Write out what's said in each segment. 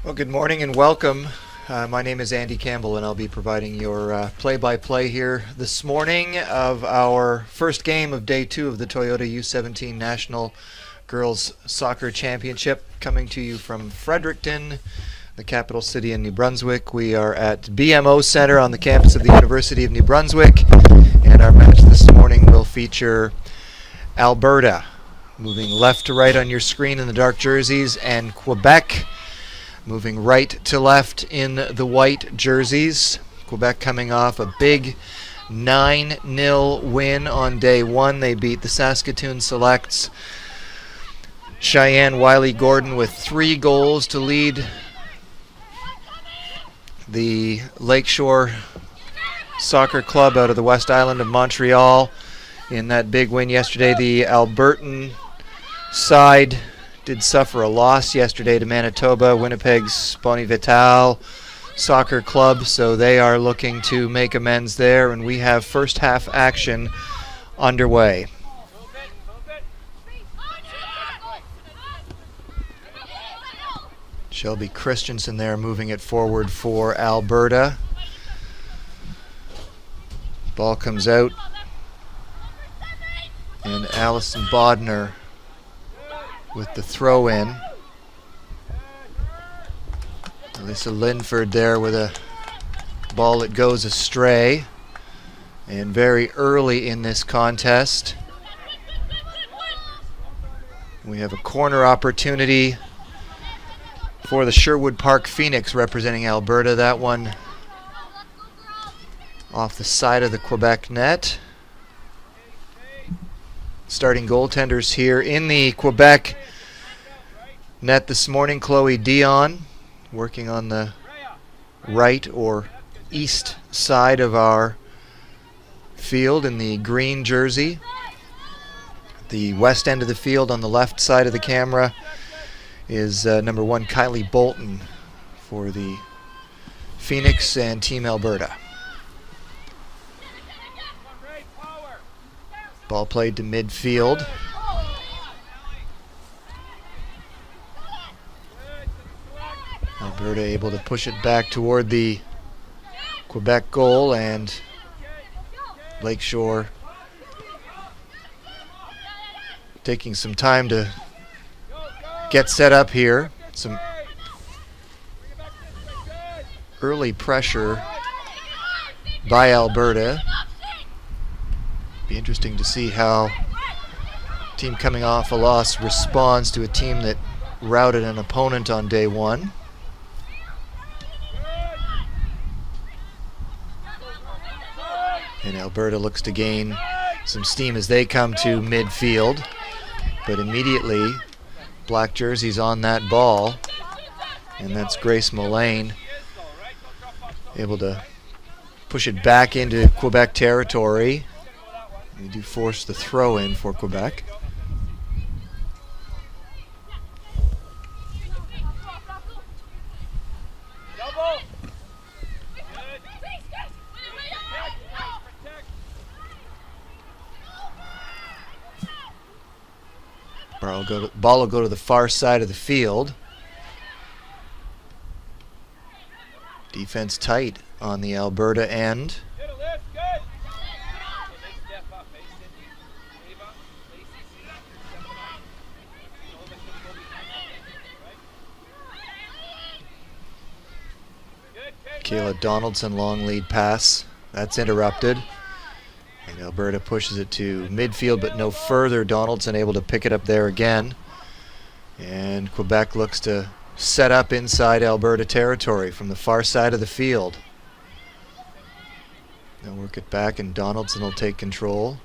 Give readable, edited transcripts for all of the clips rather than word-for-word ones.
Well, good morning and welcome. My name is Andy Campbell, and I'll be providing your play-by-play here this morning of our first game of Day 2 of the Toyota U17 National Girls Soccer Championship, coming to you from Fredericton, the capital city in New Brunswick. We are at BMO Center on the campus of the University of New Brunswick, and our match this morning will feature Alberta, moving left to right on your screen in the dark jerseys, and Quebec, moving right to left in the white jerseys. Quebec coming off a big 9-0 win on day 1. They beat the Saskatoon Selects. Cheyenne Wiley-Gordon with 3 goals to lead the Lakeshore Soccer Club out of the West Island of Montreal in that big win yesterday. The Albertan side did suffer a loss yesterday to Manitoba, Winnipeg's Bonnie Vital Soccer Club, so they are looking to make amends there, and we have first half action underway. Shelby Christensen there moving it forward for Alberta. Ball comes out, and Allison Bodner with the throw-in. Alyssa Linford there with a ball that goes astray. And very early in this contest, we have a corner opportunity for the Sherwood Park Phoenix representing Alberta. That one off the side of the Quebec net. Starting goaltenders here in the Quebec net this morning: Chloe Dion, working on the right or east side of our field in the green jersey. The west end of the field on the left side of the camera is number 1 Kylie Bolton for the Phoenix and Team Alberta. Ball played to midfield. Alberta able to push it back toward the Quebec goal, and Lakeshore taking some time to get set up here. Some early pressure by Alberta. Be interesting to see how a team coming off a loss responds to a team that routed an opponent on day 1. And Alberta looks to gain some steam as they come to midfield, but immediately black jerseys on that ball, and that's Grace Mullane, able to push it back into Quebec territory. We do force the throw in for Quebec. Ball will go to the far side of the field. Defense tight on the Alberta end. Kayla Donaldson, long lead pass. That's interrupted. And Alberta pushes it to midfield, but no further. Donaldson able to pick it up there again. And Quebec looks to set up inside Alberta territory from the far side of the field. They'll work it back, and Donaldson will take control.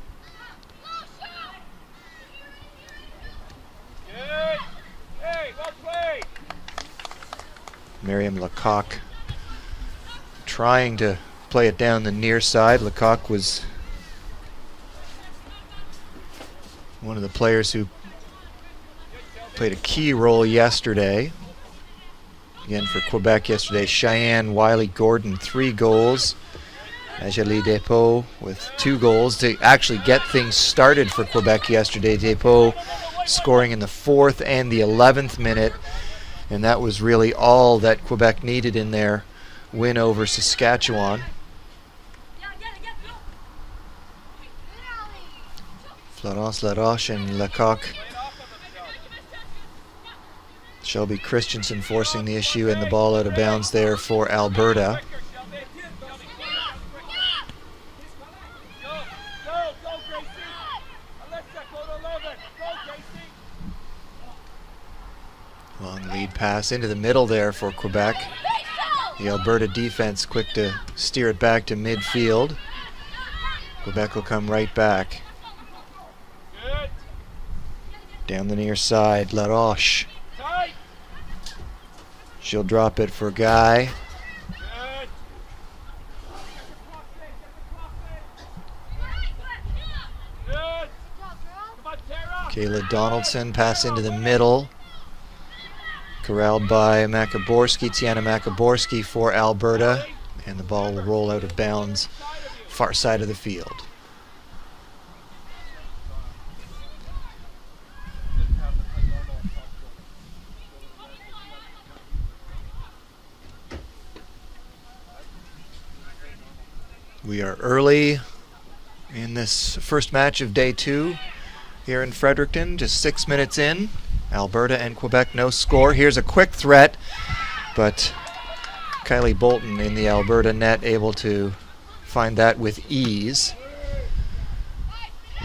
Miriam Lecoq trying to play it down the near side. Lecoq was one of the players who played a key role yesterday. Again for Quebec yesterday, Cheyenne Wiley-Gordon, 3 goals. Ajalie Despaux with 2 goals to actually get things started for Quebec yesterday. Despaux scoring in the 4th and the 11th minute. And that was really all that Quebec needed in their win over Saskatchewan. Florence Laroche and Lecoq. Shelby Christensen forcing the issue, and the ball out of bounds there for Alberta. Long lead pass into the middle there for Quebec. The Alberta defense quick to steer it back to midfield. Quebec will come right back. Down the near side, Laroche. She'll drop it for Guy. Kayla Donaldson, pass into the middle. Corralled by Makaborski, Tiana Makaborski for Alberta. And the ball will roll out of bounds, far side of the field. We are early in this first match of day 2 here in Fredericton, just 6 minutes in. Alberta and Quebec, no score. Here's a quick threat, but Kylie Bolton in the Alberta net able to find that with ease.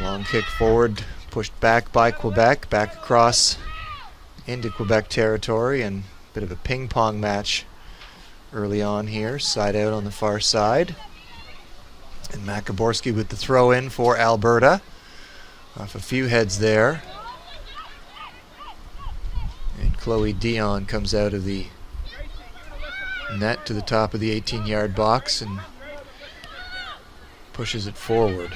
Long kick forward, pushed back by Quebec, back across into Quebec territory, and a bit of a ping pong match early on here. Side out on the far side. And Makaborski with the throw in for Alberta. Off a few heads there. And Chloe Dion comes out of the net to the top of the 18-yard box and pushes it forward.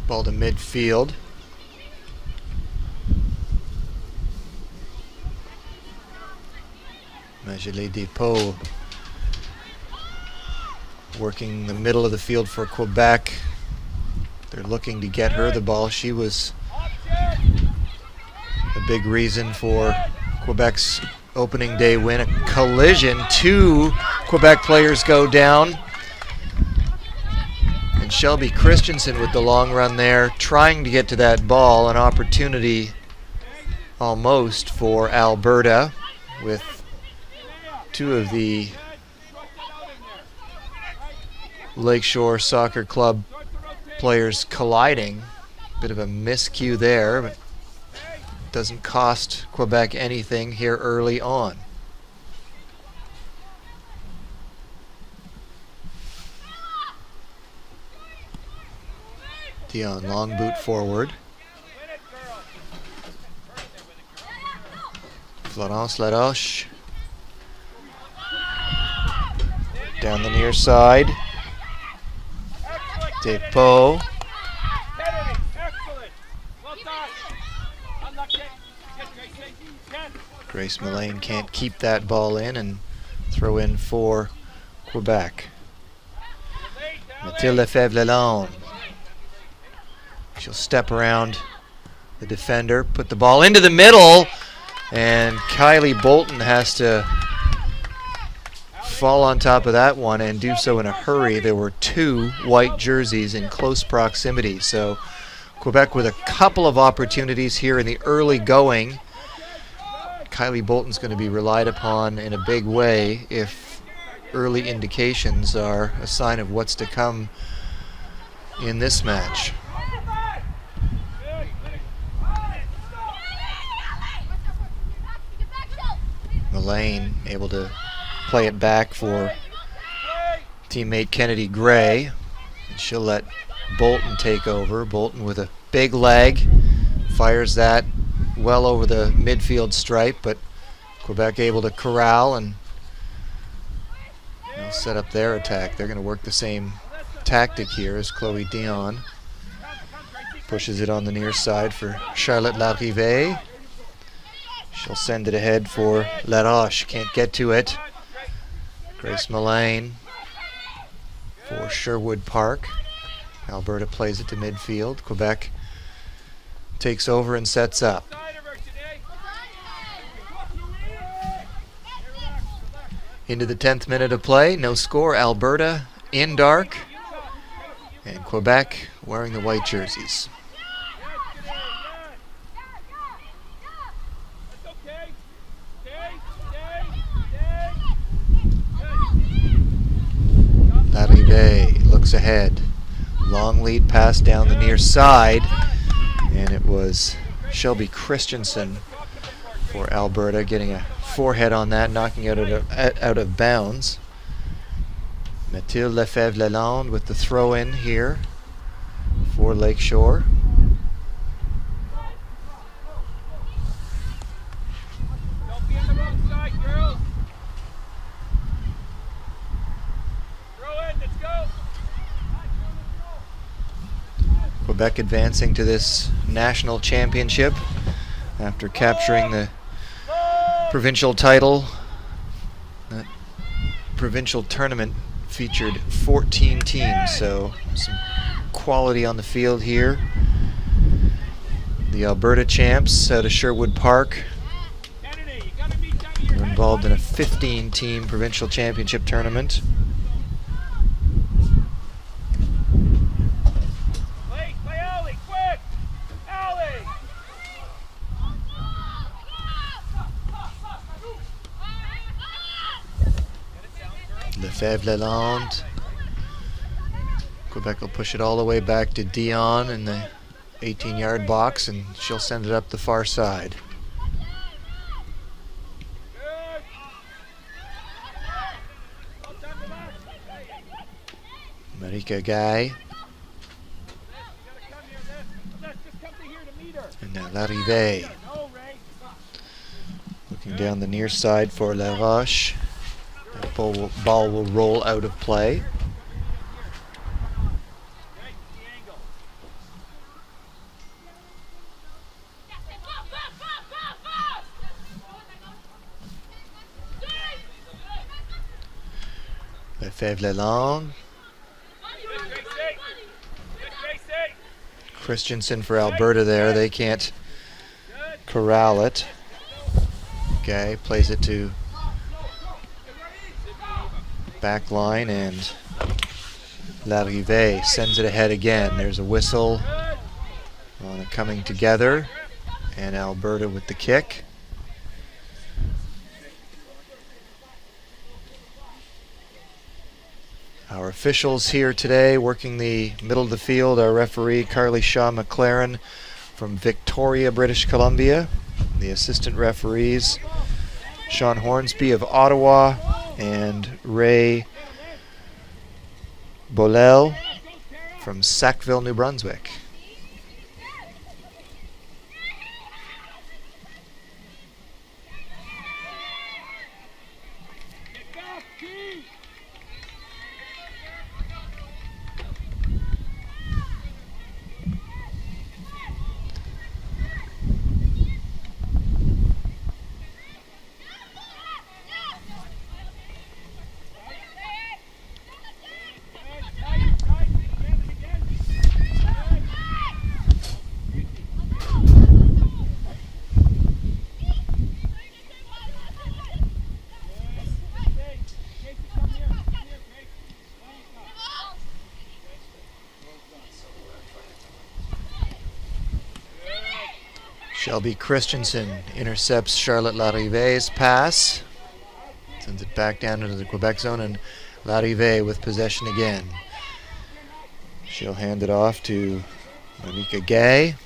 Ball to midfield. Majelet Depot working the middle of the field for Quebec. They're looking to get her the ball. She was a big reason for Quebec's opening day win. A collision. 2 Quebec players go down. And Shelby Christensen with the long run there, trying to get to that ball. An opportunity almost for Alberta, with 2 of the Lakeshore Soccer Club players colliding. Bit of a miscue there, but doesn't cost Quebec anything here early on. Dion, long boot forward. Florence Laroche. Down the near side. Depot. Grace Mullane can't keep that ball in and throw in for Quebec. Mathilde Lefebvre-Lalonde. She'll step around the defender, put the ball into the middle, and Kylie Bolton has to fall on top of that one and do so in a hurry. There were 2 white jerseys in close proximity, so Quebec with a couple of opportunities here in the early going. Kylie Bolton's going to be relied upon in a big way if early indications are a sign of what's to come in this match. Mullane able to play it back for teammate Kennedy Gray. And she'll let Bolton take over. Bolton with a big leg, fires that well over the midfield stripe, but Quebec able to corral and set up their attack. They're going to work the same tactic here as Chloe Dion. Pushes it on the near side for Charlotte Larrivée. She'll send it ahead for Laroche. Can't get to it. Grace Mullane for Sherwood Park. Alberta plays it to midfield. Quebec takes over and sets up. Into the 10th minute of play. No score. Alberta in dark. And Quebec wearing the white jerseys. Larrivée looks ahead. Long lead pass down the near side. And it was Shelby Christensen for Alberta getting a forehead on that, knocking out of bounds. Mathilde Lefebvre-Lalonde with the throw-in here for Lakeshore. Don't be on the wrong side, girls. Throw in, let's go. Quebec advancing to this national championship after capturing the provincial title. That provincial tournament featured 14 teams, so some quality on the field here. The Alberta champs out of Sherwood Park were involved in a 15-team provincial championship tournament. Lefebvre-Lalonde. Quebec will push it all the way back to Dion in the 18-yard box, and she'll send it up the far side. Marika Guy. And now Larrivée. Looking down the near side for La Roche. The ball will roll out of play. Lefebvre-Lalonde. Christensen for Alberta there. They can't corral it. Okay, plays it to back line, and Larrivée sends it ahead again. There's a whistle on it coming together, and Alberta with the kick. Our officials here today working the middle of the field, our referee Carly Shaw McLaren from Victoria, British Columbia. The assistant referees Sean Hornsby of Ottawa and Ray Bolel from Sackville, New Brunswick. Shelby Christensen intercepts Charlotte Larrivée's pass. Sends it back down into the Quebec zone, and Larrivée with possession again. She'll hand it off to Marika Guy.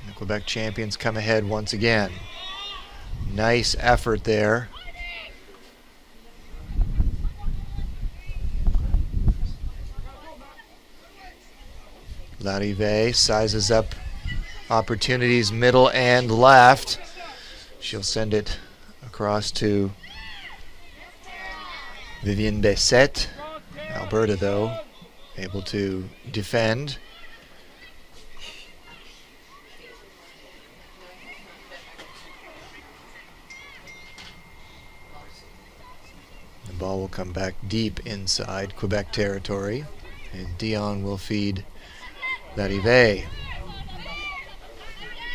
The Quebec champions come ahead once again. Nice effort there. Larrivée sizes up opportunities middle and left. She'll send it across to Vivienne Bessette. Alberta, though, able to defend. ball will come back deep inside Quebec territory, and Dion will feed Larive.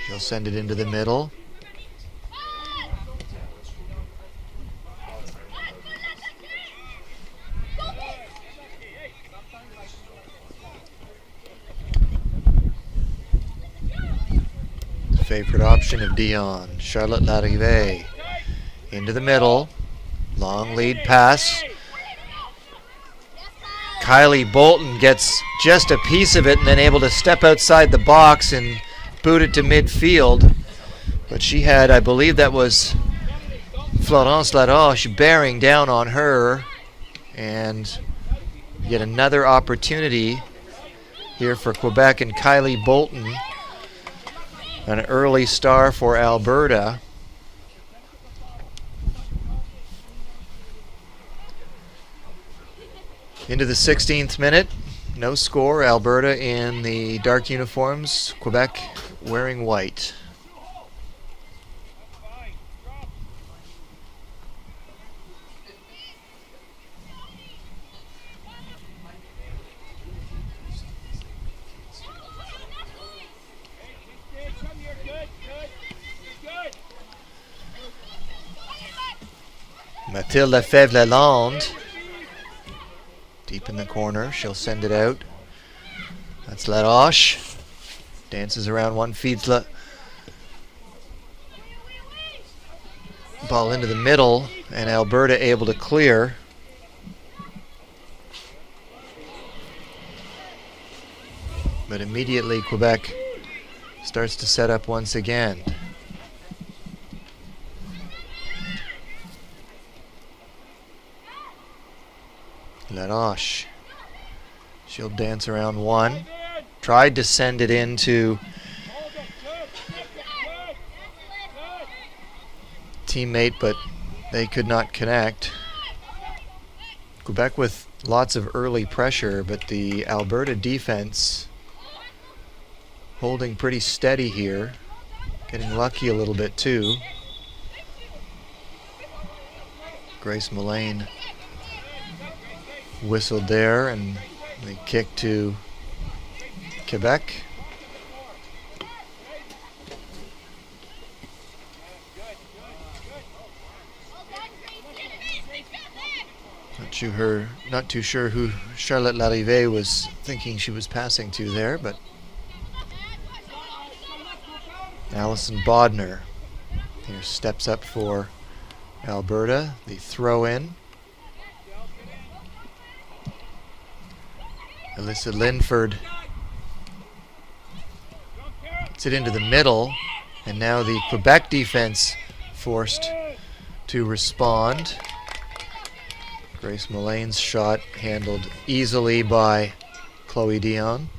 She'll send it into the middle. Favorite option of Dion, Charlotte Larive. Into the middle. Long lead pass. Kylie Bolton gets just a piece of it and then able to step outside the box and boot it to midfield. But she had, I believe that was Florence Laroche bearing down on her. And yet another opportunity here for Quebec and Kylie Bolton. An early star for Alberta. Into the 16th minute. No score. Alberta in the dark uniforms. Quebec wearing white. Mathilde Lefebvre-Lalonde. Deep in the corner. She'll send it out. That's Laroche. Dances around one, feeds ball into the middle, and Alberta able to clear. But immediately Quebec starts to set up once again. Laroche. She'll dance around one. Tried to send it into teammate, but they could not connect. Quebec with lots of early pressure, but the Alberta defense holding pretty steady here. Getting lucky a little bit too. Grace Mullane whistled there, and the kick to Quebec. Not too sure who Charlotte Larive was thinking she was passing to there, but Allison Bodner here steps up for Alberta. The throw in. Alyssa Linford gets it into the middle, and now the Quebec defense forced to respond. Grace Mullane's shot handled easily by Chloe Dion.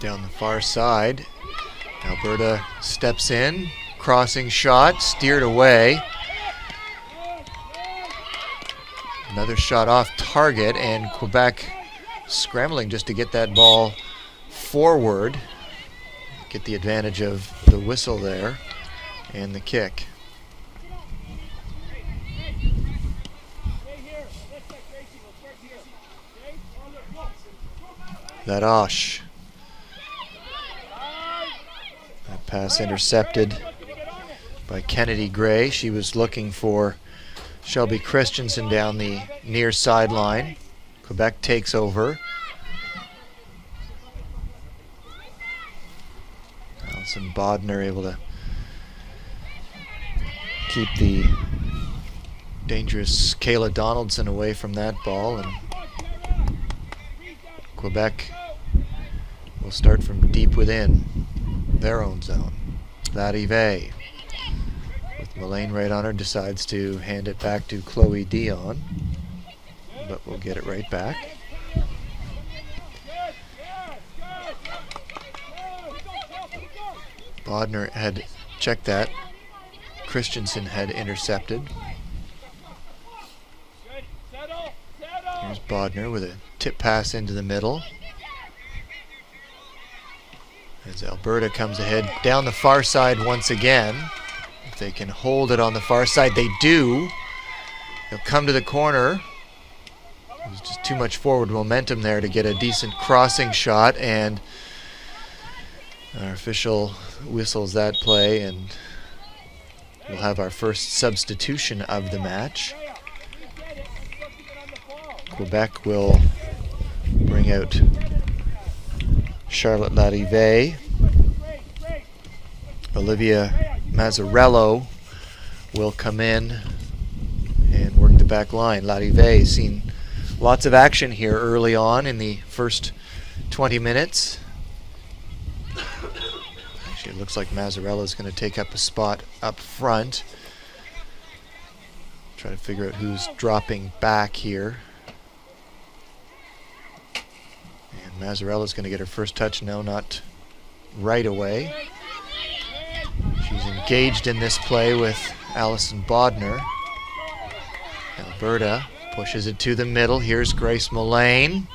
Down the far side, Alberta steps in, crossing shot, steered away. Another shot off target, and Quebec scrambling just to get that ball forward. Get the advantage of the whistle there and the kick. Laroche. That pass intercepted by Kennedy Gray. She was looking for Shelby Christensen down the near sideline. Quebec takes over. Allison Bodner able to keep the dangerous Kayla Donaldson away from that ball, and Quebec will start from deep within their own zone. Larive Mullane right on her, decides to hand it back to Chloe Dion, but we'll get it right back. Bodner had checked that. Christensen had intercepted. Here's Bodner with a tip pass into the middle. As Alberta comes ahead down the far side once again. If they can hold it on the far side, they do. They'll come to the corner. There's just too much forward momentum there to get a decent crossing shot, and our official whistles that play, and we'll have our first substitution of the match. Quebec will bring out Charlotte Larive. Olivia Mazzarello will come in and work the back line. Larive seen lots of action here early on in the first 20 minutes. Actually, it looks like Mazzarello is going to take up a spot up front. Try to figure out who's dropping back here. And Mazzarello is going to get her first touch. No, not right away. She's engaged in this play with Allison Bodner. Alberta pushes it to the middle. Here's Grace Mullane.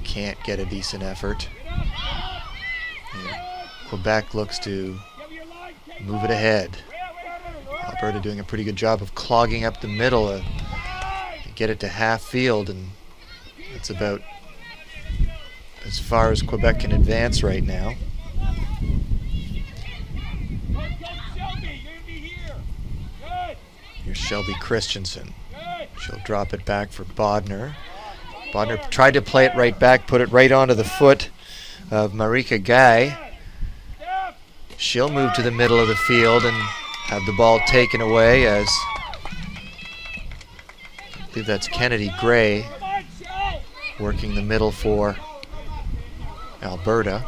Can't get a decent effort. And Quebec looks to move it ahead. Alberta doing a pretty good job of clogging up the middle to get it to half field, and that's about as far as Quebec can advance right now. Here's Shelby Christensen. She'll drop it back for Bodner. Bodner tried to play it right back, put it right onto the foot of Marika Guy. She'll move to the middle of the field and have the ball taken away as I believe that's Kennedy Gray working the middle for Alberta.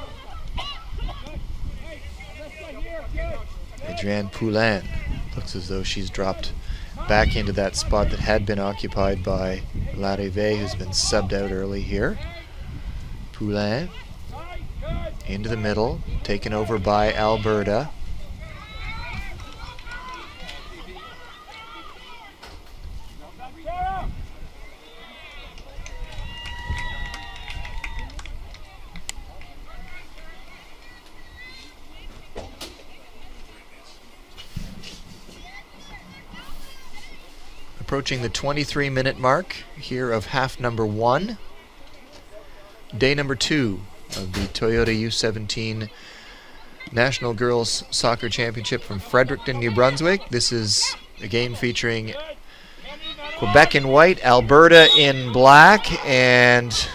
Adrienne Poulin looks as though she's dropped back into that spot that had been occupied by Larive, who's been subbed out early here. Poulin into the middle, taken over by Alberta. Approaching the 23-minute mark here of half number 1. Day number 2 of the Toyota U17 National Girls Soccer Championship from Fredericton, New Brunswick. This is a game featuring Quebec in white, Alberta in black, and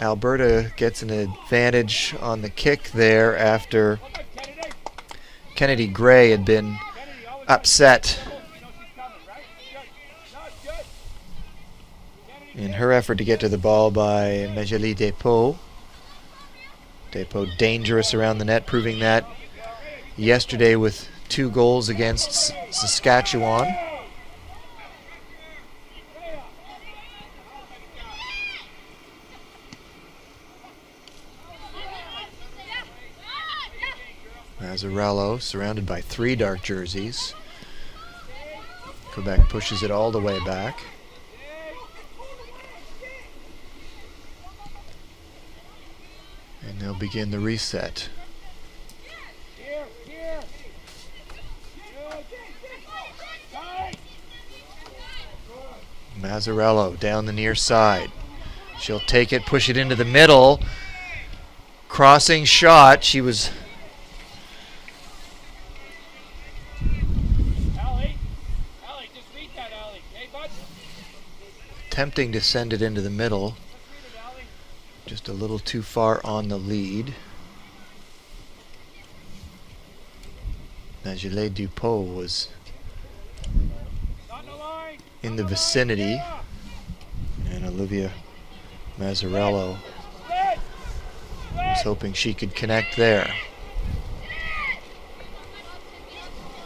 Alberta gets an advantage on the kick there after Kennedy Gray had been upset in her effort to get to the ball by Magali Despots. Despots dangerous around the net, proving that yesterday with 2 goals against Saskatchewan. Mazzarello surrounded by 3 dark jerseys. Quebec pushes it all the way back. And they'll begin the reset. Mazzarello down the near side. She'll take it, push it into the middle. Crossing shot. She was attempting to send it into the middle. Just a little too far on the lead. Najile Dupont was in the vicinity, and Olivia Mazzarello was hoping she could connect there.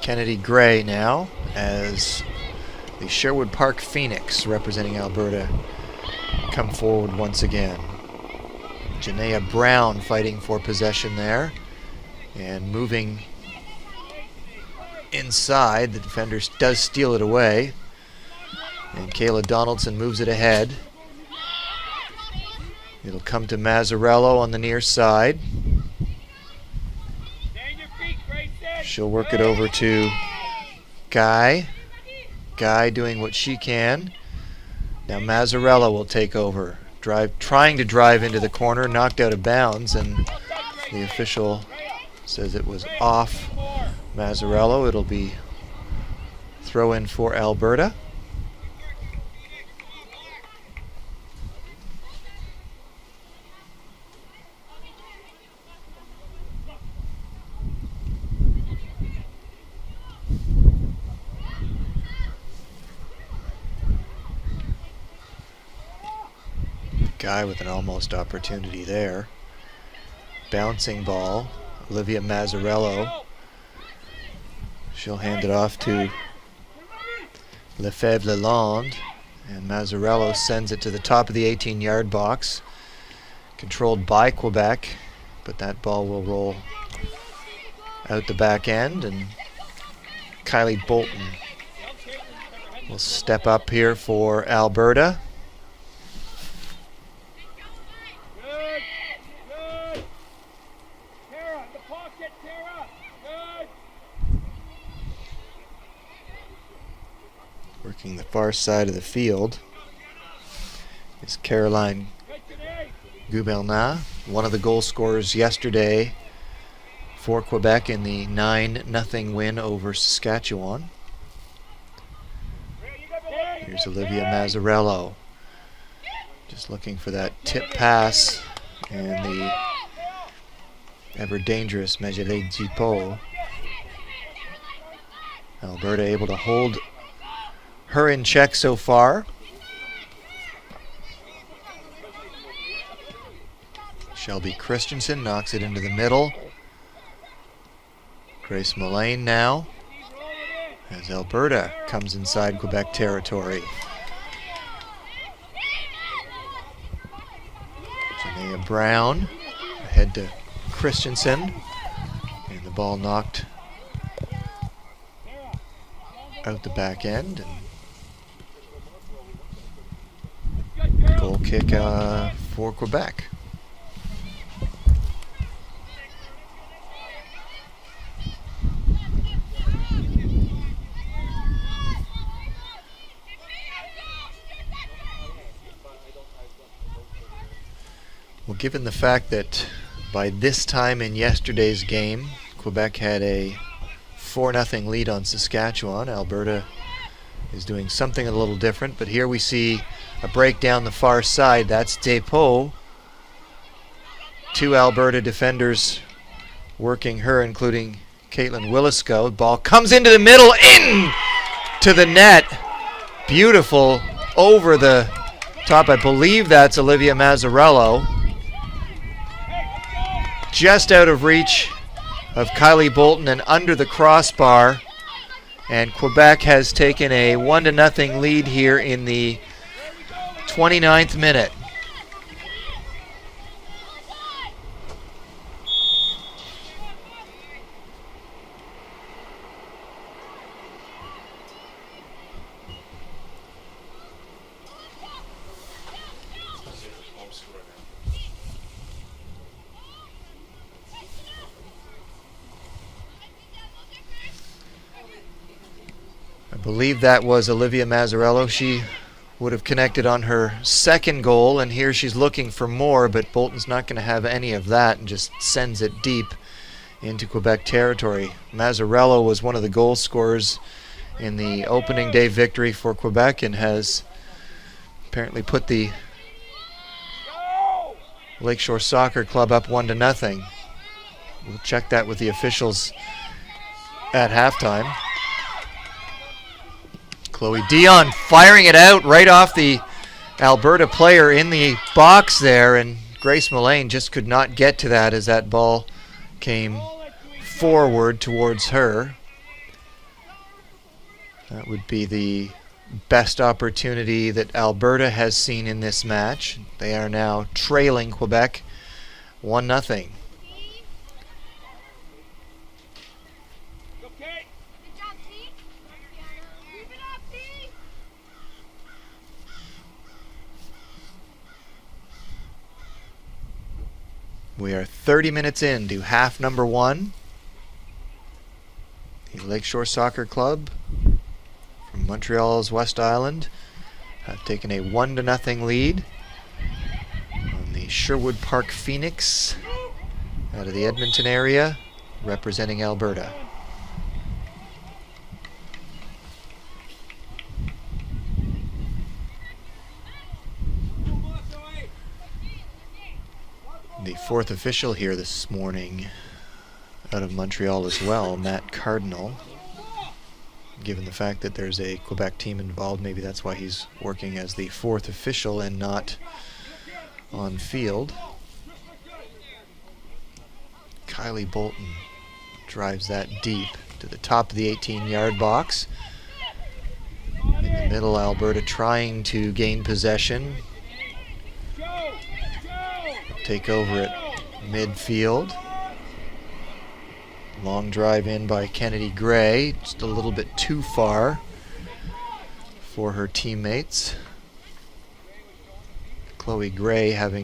Kennedy Gray now as the Sherwood Park Phoenix representing Alberta come forward once again. Janaea Brown fighting for possession there and moving inside. The defender does steal it away, and Kayla Donaldson moves it ahead. It'll come to Mazzarello on the near side. She'll work it over to Guy. Guy doing what she can. Now Mazzarello will take over. Trying to drive into the corner, knocked out of bounds, and the official says it was off Mazzarello. It'll be throw in for Alberta. Guy with an almost opportunity there. Bouncing ball. Olivia Mazzarello. She'll hand it off to Lefebvre-Lalonde, and Mazzarello sends it to the top of the 18-yard box. Controlled by Quebec, but that ball will roll out the back end, and Kylie Bolton will step up here for Alberta. Working the far side of the field is Caroline Gubernat, one of the goal scorers yesterday for Quebec in the 9-0 win over Saskatchewan. Here's Olivia Mazzarello, just looking for that tip pass, and the ever dangerous Majele Dupont. Alberta able to hold her in check so far. Shelby Christensen knocks it into the middle. Grace Mullane now as Alberta comes inside Quebec territory. Janaea Brown ahead to Christensen, and the ball knocked out the back end. And goal kick for Quebec. Well, given the fact that by this time in yesterday's game, Quebec had a 4-0 lead on Saskatchewan, Alberta is doing something a little different, but here we see a break down the far side. That's Depot. Two Alberta defenders working her, including Caitlin Willisco. Ball comes into the middle, in to the net. Beautiful over the top. I believe that's Olivia Mazzarello. Just out of reach of Kylie Bolton and under the crossbar. And Quebec has taken a 1-0 lead here in the 29th minute. I believe that was Olivia Mazzarello. She would have connected on her second goal, and here she's looking for more, but Bolton's not going to have any of that and just sends it deep into Quebec territory. Mazzarello was one of the goal scorers in the opening day victory for Quebec and has apparently put the Lakeshore Soccer Club up 1-0. We'll check that with the officials at halftime. Chloe Dion firing it out right off the Alberta player in the box there, and Grace Mullane just could not get to that as that ball came forward towards her. That would be the best opportunity that Alberta has seen in this match. They are now trailing Quebec 1-0. We are 30 minutes into half number 1. The Lakeshore Soccer Club from Montreal's West Island have taken a 1-0 lead on the Sherwood Park Phoenix out of the Edmonton area, representing Alberta. The fourth official here this morning out of Montreal as well, Matt Cardinal. Given the fact that there's a Quebec team involved, maybe that's why he's working as the fourth official and not on field. Kylie Bolton drives that deep to the top of the 18-yard box. In the middle, Alberta trying to gain possession. Take over at midfield. Long drive in by Kennedy Gray, just a little bit too far for her teammates. Chloe Dion,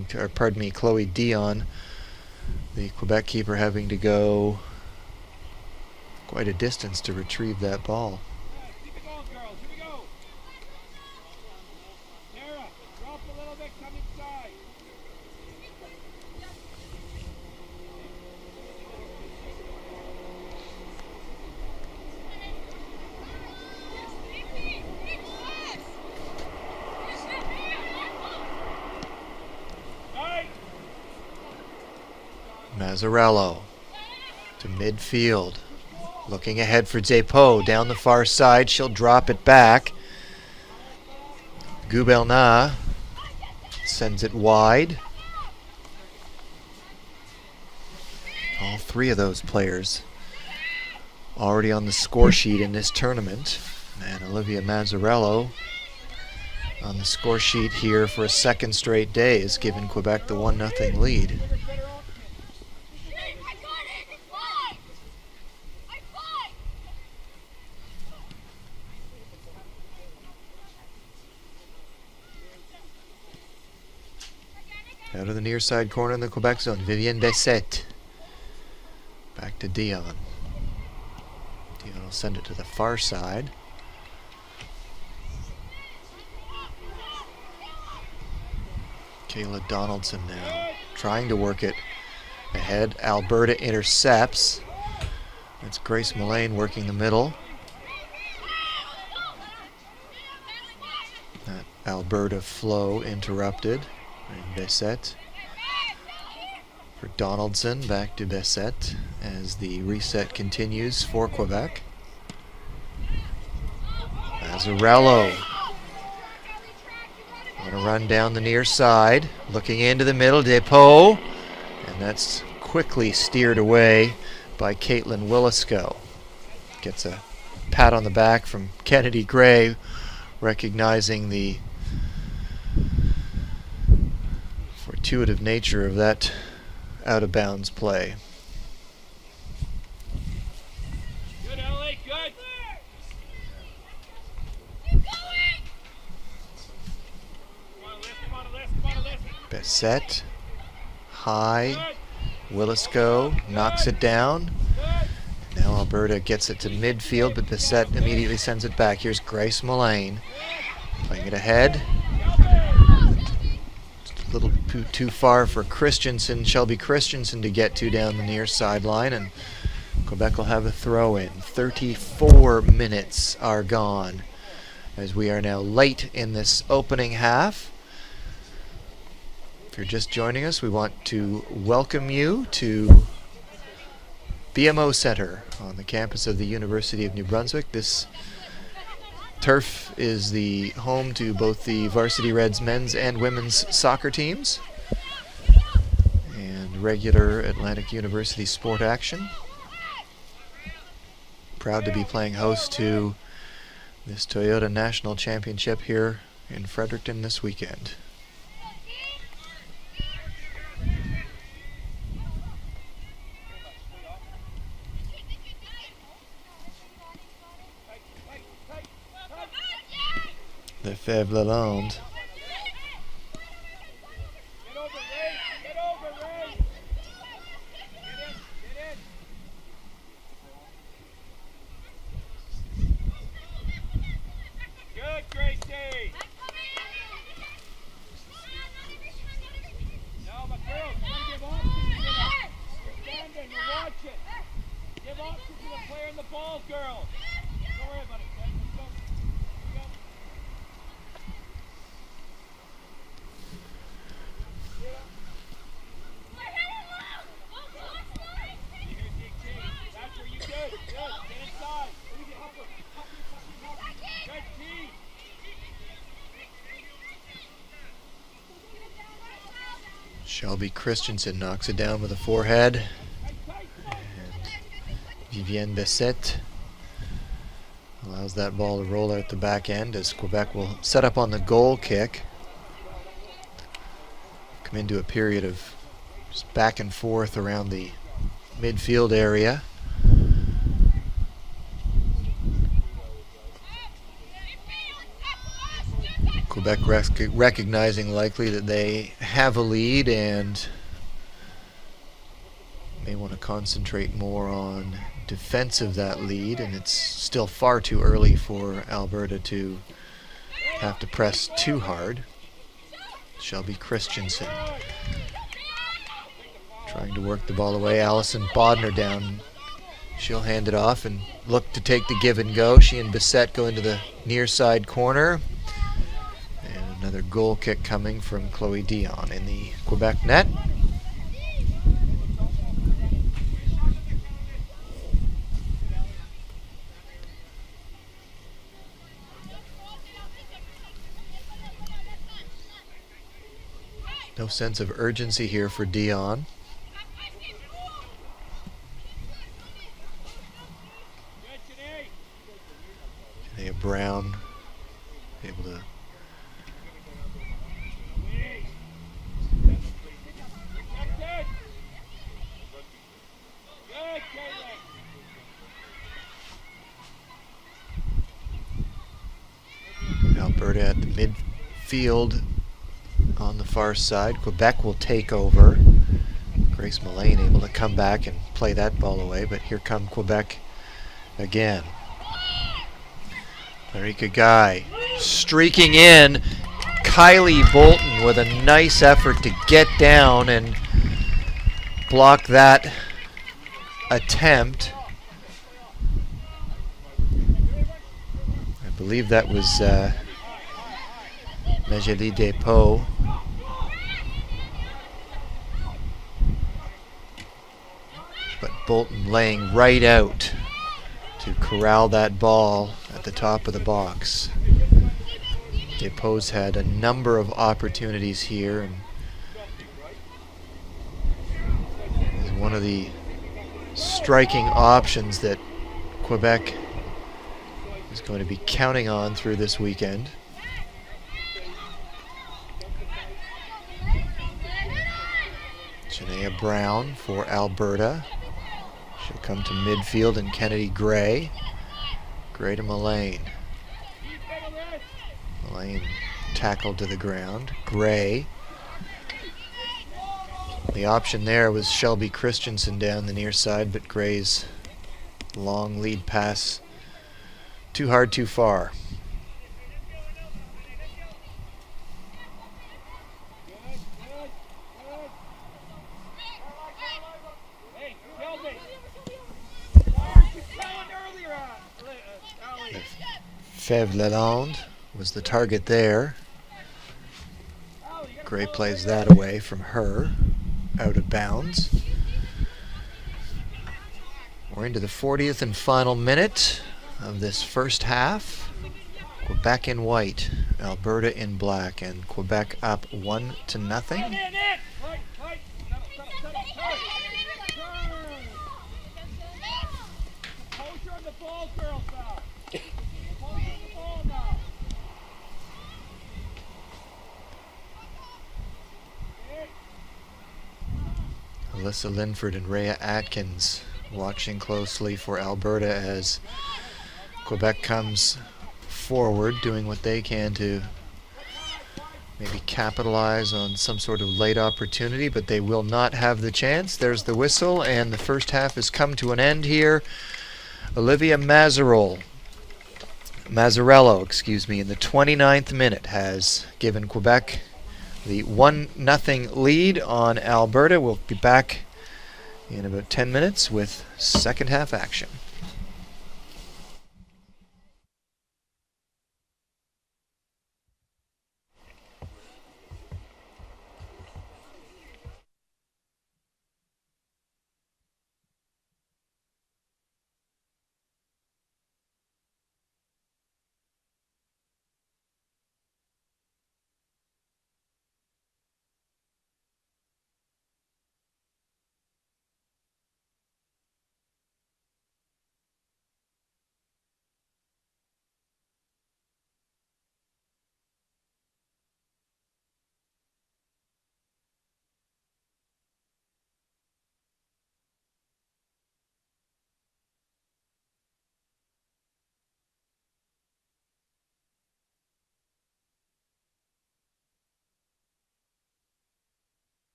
the Quebec keeper, having to go quite a distance to retrieve that ball. Mazzarello to midfield, looking ahead for Despaux down the far side. She'll drop it back. Gubelna sends it wide. All three of those players already on the score sheet in this tournament, and Olivia Mazzarello on the score sheet here for a second straight day has given Quebec the 1-0 lead. Out of the near side corner in the Quebec zone, Vivienne Bessette. Back to Dion. Dion will send it to the far side. Kayla Donaldson now trying to work it ahead. Alberta intercepts. That's Grace Mullane working the middle. That Alberta flow interrupted. And Bessette for Donaldson, back to Bessette as the reset continues for Quebec. Mazzarello on a run down the near side, looking into the middle, Despaux, and that's quickly steered away by Caitlin Willisco. Gets a pat on the back from Kennedy Gray, recognizing the fortuitous nature of that out-of-bounds play. Good, Ellie, good. Bessette, high, Willisco knocks it down. Now Alberta gets it to midfield, but Bessette immediately sends it back. Here's Grace Mullane playing it ahead. A little too far for Shelby Christensen to get to down the near sideline, and Quebec will have a throw in. 34 minutes are gone as we are now late in this opening half. If you're just joining us, we want to welcome you to BMO Center on the campus of the University of New Brunswick. This turf is the home to both the Varsity Reds men's and women's soccer teams and regular Atlantic University sport action. Proud to be playing host to this Toyota National Championship here in Fredericton this weekend. Lefebvre Lalonde. Shelby Christensen knocks it down with a forehead. And Vivienne Bessette allows that ball to roll out the back end as Quebec will set up on the goal kick. Come into a period of just back and forth around the midfield area. Quebec recognizing likely that they have a lead and may want to concentrate more on defense of that lead, and it's still far too early for Alberta to have to press too hard. Shelby Christensen trying to work the ball away. Allison Bodner down. She'll hand it off and look to take the give and go. She and Bissette go into the near side corner. And another goal kick coming from Chloe Dion in the Quebec net. No sense of urgency here for Dion. Janaea Brown able to Alberta at the midfield on the far side. Quebec will take over. Grace Mullane able to come back and play that ball away, but here come Quebec again. Marika Guy streaking in. Kylie Bolton with a nice effort to get down and block that attempt. I believe that was Majeli Despaux. But Bolton laying right out to corral that ball at the top of the box. Despaux had a number of opportunities here and is one of the striking options that Quebec is going to be counting on through this weekend. Janaea Brown for Alberta. She'll come to midfield and Kennedy Gray. Gray to Mullane. Mullane tackled to the ground. Gray. The option there was Shelby Christensen down the near side, but Gray's long lead pass too hard, too far. Lefebvre Lalonde was the target there. Gray plays that away from her, out of bounds. We're into the 40th and final minute of this first half. Quebec in white, Alberta in black, and Quebec up 1-0. Alyssa Linford and Rhea Atkins watching closely for Alberta as Quebec comes forward, doing what they can to maybe capitalize on some sort of late opportunity, but they will not have the chance. There's the whistle, and the first half has come to an end here. Olivia Mazzarello, in the 29th minute has given Quebec the 1-0 lead on Alberta. We'll be back in about 10 minutes with second half action.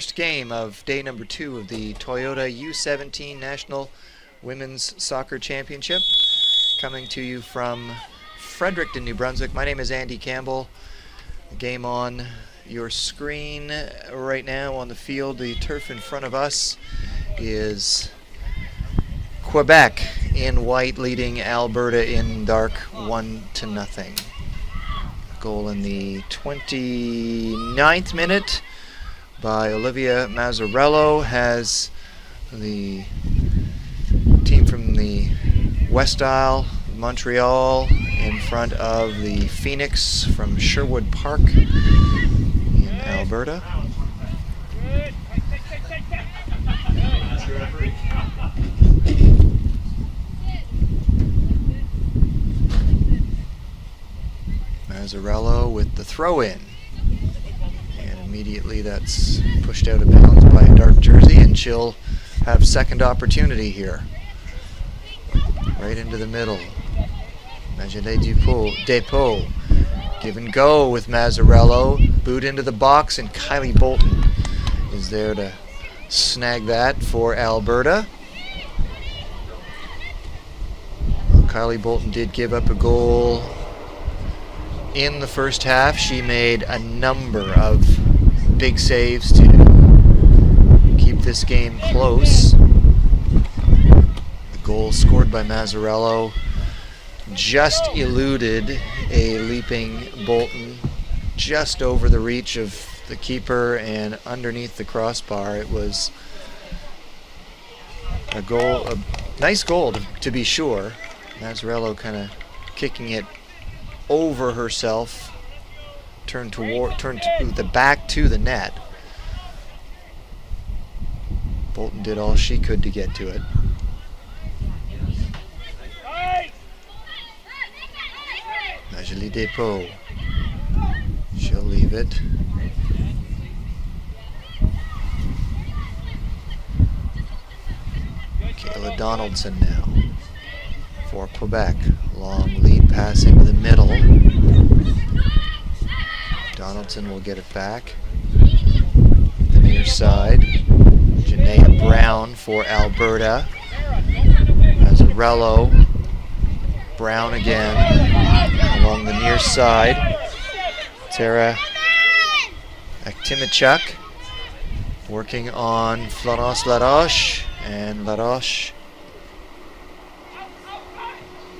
first game of day number 2 of the Toyota U17 National Women's Soccer Championship. Coming to you from Fredericton, New Brunswick. My name is Andy Campbell. The game on your screen right now on the field, the turf in front of us is Quebec in white leading Alberta in dark 1-0. Goal in the 29th minute by Olivia Mazzarello has the team from the West Isle, Montreal, in front of the Phoenix from Sherwood Park in Alberta. Mazzarello with the throw-in. And immediately that's pushed out of bounds by a dark jersey, and she'll have second opportunity here. Right into the middle. Magelé Depot. Give and go with Mazzarello. Boot into the box, and Kylie Bolton is there to snag that for Alberta. Well, Kylie Bolton did give up a goal in the first half. She made a number of big saves to keep this game close. The goal scored by Mazzarello just eluded a leaping Bolton just over the reach of the keeper and underneath the crossbar. It was a goal, a nice goal to be sure. Mazzarello kind of kicking it over herself, turned to the back to the net. Bolton did all she could to get to it. Magelé Depot. She'll leave it. Kayla Donaldson now for Quebec. Long lead pass into the middle. Donaldson will get it back. The near side. Janaea Brown for Alberta. Mazzarello. Brown again. Along the near side. Tara Aktimichuk working on Florence Laroche. And Laroche,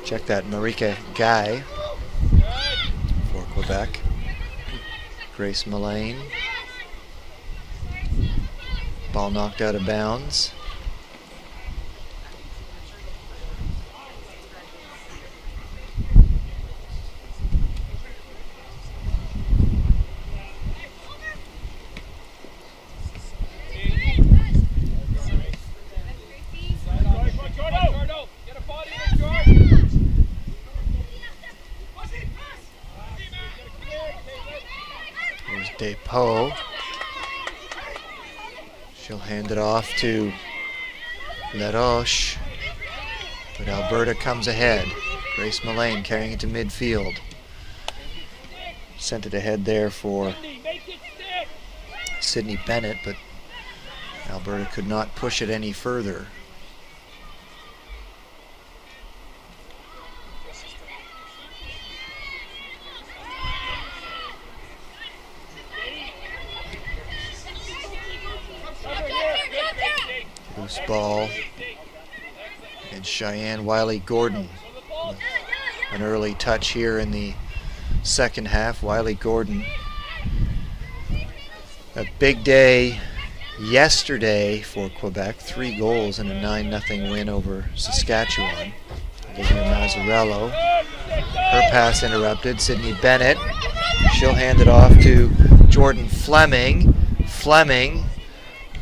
check that, Marika Guy for Quebec. Grace Mullane. Ball knocked out of bounds. Depot. She'll hand it off to Laroche, but Alberta comes ahead. Grace Mullane carrying it to midfield. Sent it ahead there for Sydney Bennett, but Alberta could not push it any further. Loose ball, and Cheyenne Wiley-Gordon. An early touch here in the second half. Wiley-Gordon. A big day yesterday for Quebec. 3 goals and a 9-0 win over Saskatchewan. Olivia Mazzarello. Her pass interrupted. Sydney Bennett. She'll hand it off to Jordan Fleming. Fleming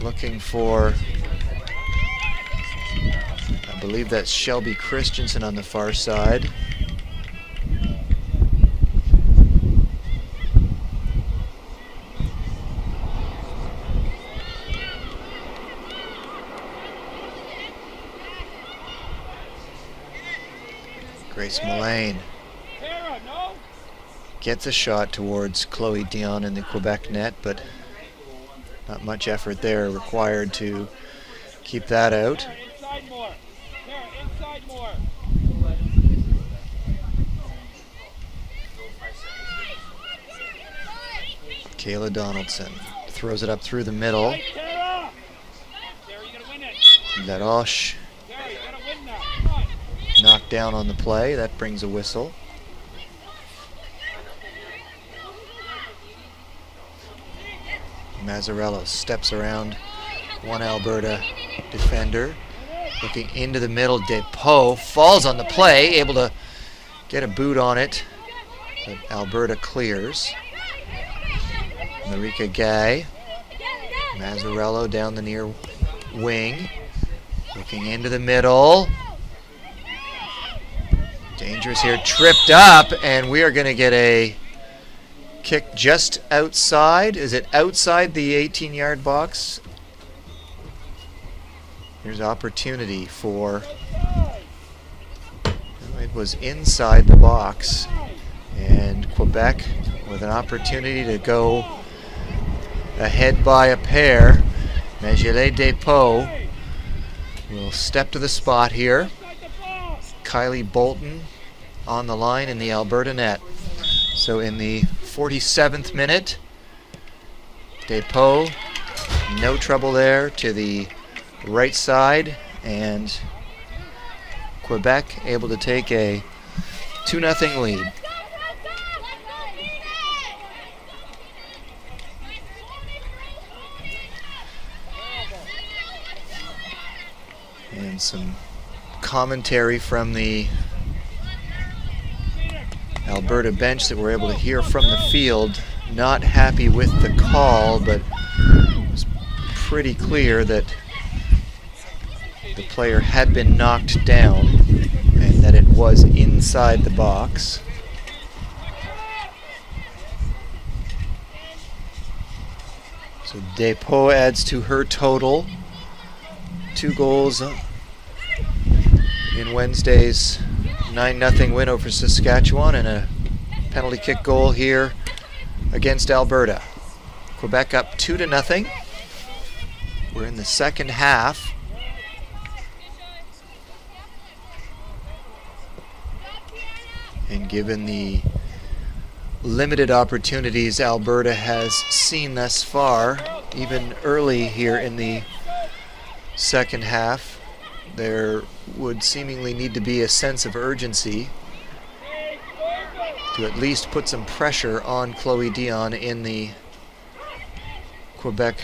looking for, I believe that's Shelby Christensen on the far side. Grace Mullane gets a shot towards Chloe Dion in the Quebec net, but Not much effort there required to keep that out. Inside more. Inside more. Kayla Donaldson throws it up through the middle. Hey, Tara! Tara, you gotta win it. Laroche Tara, you gotta win that. Come on. knocked down on the play. That brings a whistle. Mazzarello steps around one Alberta defender. Looking into the middle, Despoe falls on the play, able to get a boot on it, but Alberta clears. Marika Guy, Mazzarello down the near wing, looking into the middle. Dangerous here, tripped up, and we are going to get a kick just outside. Is it outside the 18-yard box? Here's opportunity for, it was inside the box, and Quebec with an opportunity to go ahead by a pair. Magile Despoe will step to the spot here. Kylie Bolton on the line in the Alberta net. So in the 47th minute, Despoe, no trouble there to the right side, and Quebec able to take a 2-0 lead. And some commentary from the Alberta bench that we're able to hear from the field. Not happy with the call, but it was pretty clear that the player had been knocked down and that it was inside the box. So Despoe adds to her total 2 goals in Wednesday's 9-0 win over Saskatchewan and a penalty kick goal here against Alberta. Quebec up 2-0. We're in the second half. And given the limited opportunities Alberta has seen thus far, even early here in the second half, there would seemingly need to be a sense of urgency to at least put some pressure on Chloe Dion in the Quebec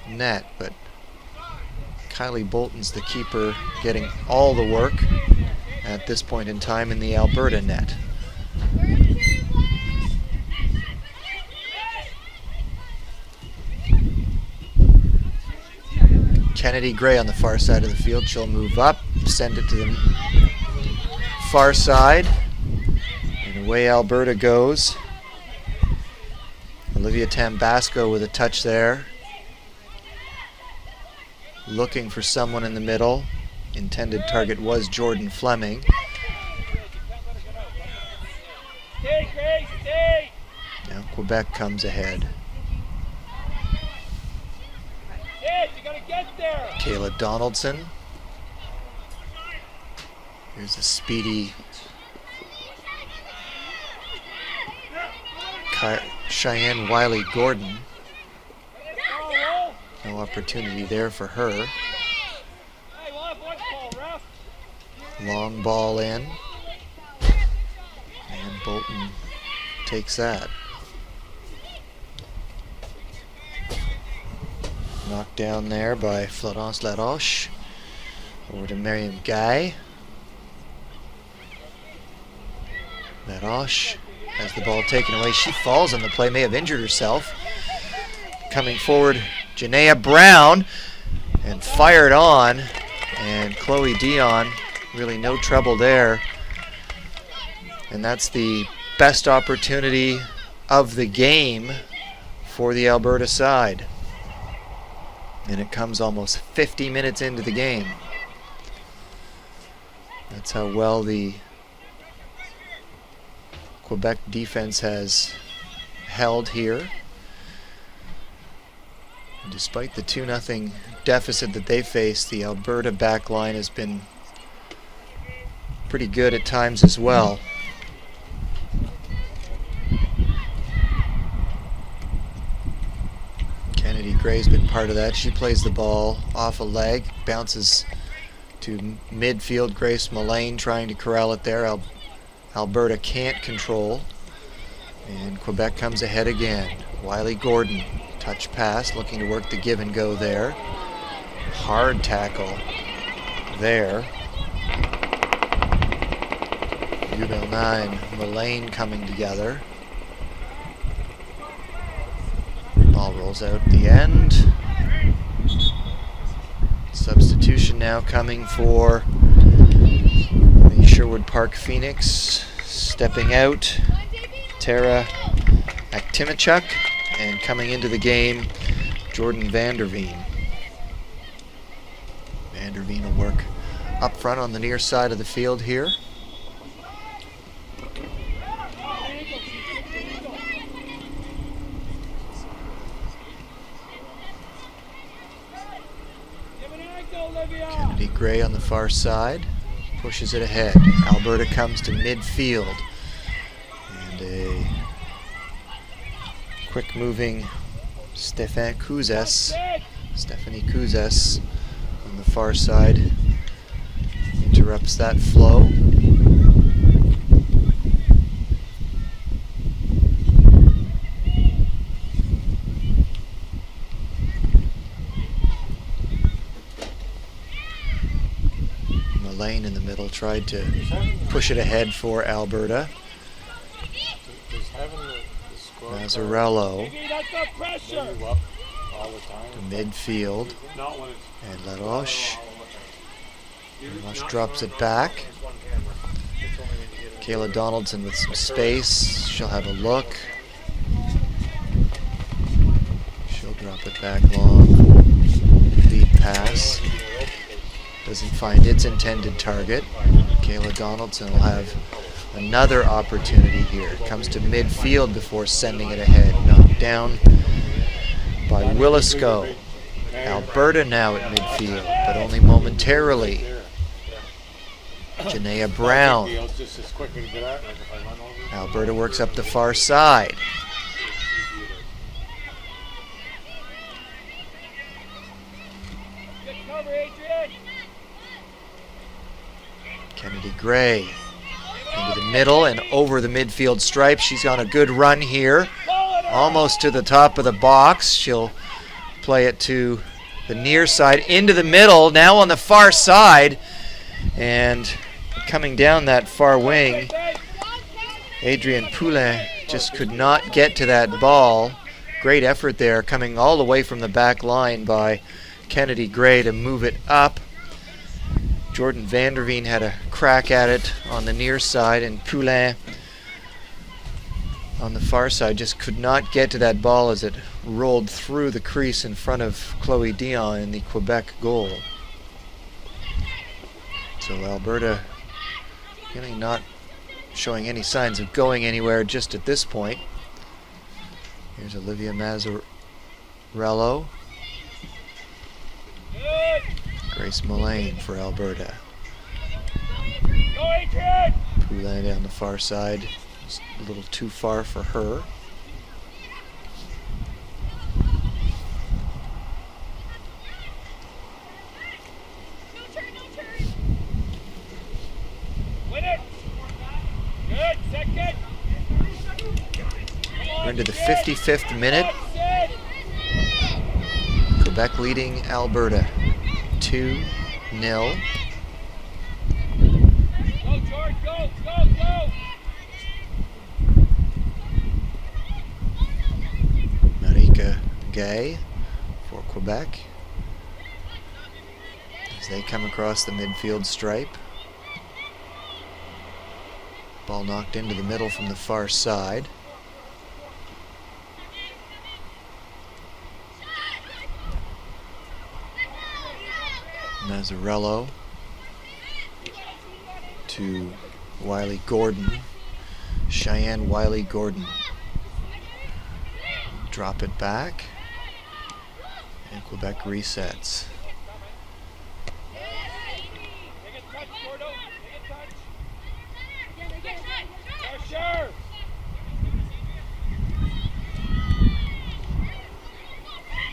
net. But Kylie Bolton's the keeper, getting all the work at this point in time in the Alberta net. Kennedy Gray on the far side of the field. She'll move up, send it to the far side, and away Alberta goes. Olivia Tambasco with a touch there, looking for someone in the middle. Intended target was Jordan Fleming. Now Quebec comes ahead. Kayla Donaldson. Here's a speedy Cheyenne Wiley-Gordon. No opportunity there for her. Long ball in. And Bolton takes that. Knocked down there by Florence Laroche. Over to Miriam Guy. Laroche has the ball taken away. She falls on the play, may have injured herself. Coming forward, Janaea Brown, and fired on. And Chloe Dion, really no trouble there. And that's the best opportunity of the game for the Alberta side. And it comes almost 50 minutes into the game. That's how well the Quebec defense has held here. Despite the 2-0 deficit that they faced, the Alberta back line has been pretty good at times as well. Kennedy Gray's been part of that. She plays the ball off a leg, bounces to midfield. Grace Mullane trying to corral it there. Alberta can't control. And Quebec comes ahead again. Wiley Gordon, touch pass, looking to work the give and go there. Hard tackle there. UBL 9, Mullane coming together. Ball rolls out at the end. Substitution now coming for the Sherwood Park Phoenix. Stepping out, Tara Aktimichuk, and coming into the game, Jordan Vanderveen. Vanderveen will work up front on the near side of the field here. Kennedy Gray on the far side, pushes it ahead. Alberta comes to midfield. And a quick moving Stephanie Kouzes on the far side interrupts that flow. Mullane in the middle tried to push it ahead for Alberta. Mazzarello to midfield, and Laroche. Laroche drops it back. Kayla Donaldson with some space. She'll have a look. She'll drop it back long. Lead pass. Doesn't find its intended target. Kayla Donaldson will have another opportunity here. Comes to midfield before sending it ahead. Knocked down by Willisco. Alberta now at midfield, but only momentarily. Janaea Brown. Alberta works up the far side. Kennedy Gray into the middle and over the midfield stripe. She's on a good run here, almost to the top of the box. She'll play it to the near side, into the middle, now on the far side, and coming down that far wing, Adrienne Poulin just could not get to that ball. Great effort there, coming all the way from the back line by Kennedy Gray to move it up. Jordan Vanderveen had a crack at it on the near side, and Poulin on the far side just could not get to that ball as it rolled through the crease in front of Chloe Dion in the Quebec goal. So Alberta really not showing any signs of going anywhere just at this point. Here's Olivia Mazzarello. Grace Mullane for Alberta. Poulin down the far side. Just a little too far for her. We're into the 55th minute. Quebec leading Alberta 2-0. Go, George, go, go, go! Marika Gay for Quebec as they come across the midfield stripe. Ball knocked into the middle from the far side. Mazzarello to Wiley Gordon. Cheyenne Wiley Gordon. Drop it back. And Quebec resets.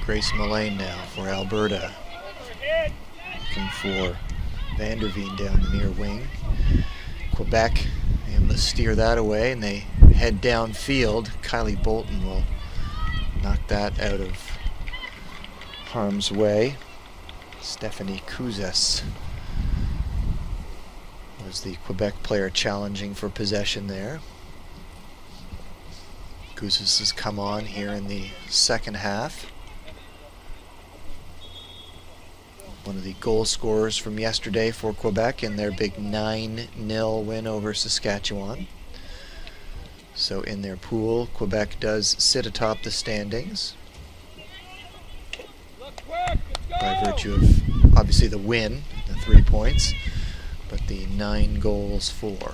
Grace Mullane now for Alberta. Looking for Vanderveen down the near wing. Quebec able to steer that away, and they head downfield. Kylie Bolton will knock that out of harm's way. Stephanie Kouzes was the Quebec player challenging for possession there. Kouzes has come on here in the second half. One of the goal scorers from yesterday for Quebec in their big 9-0 win over Saskatchewan. So in their pool, Quebec does sit atop the standings by virtue of obviously the win, the 3 points, but the 9 goals for.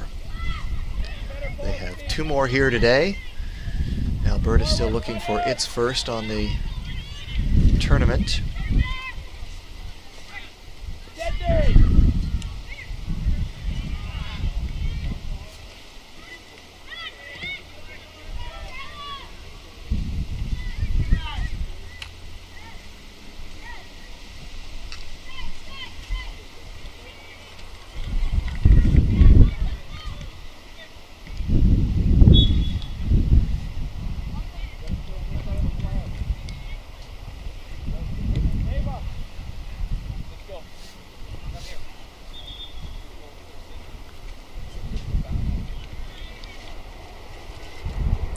They have 2 more here today. Alberta still looking for its first on the tournament.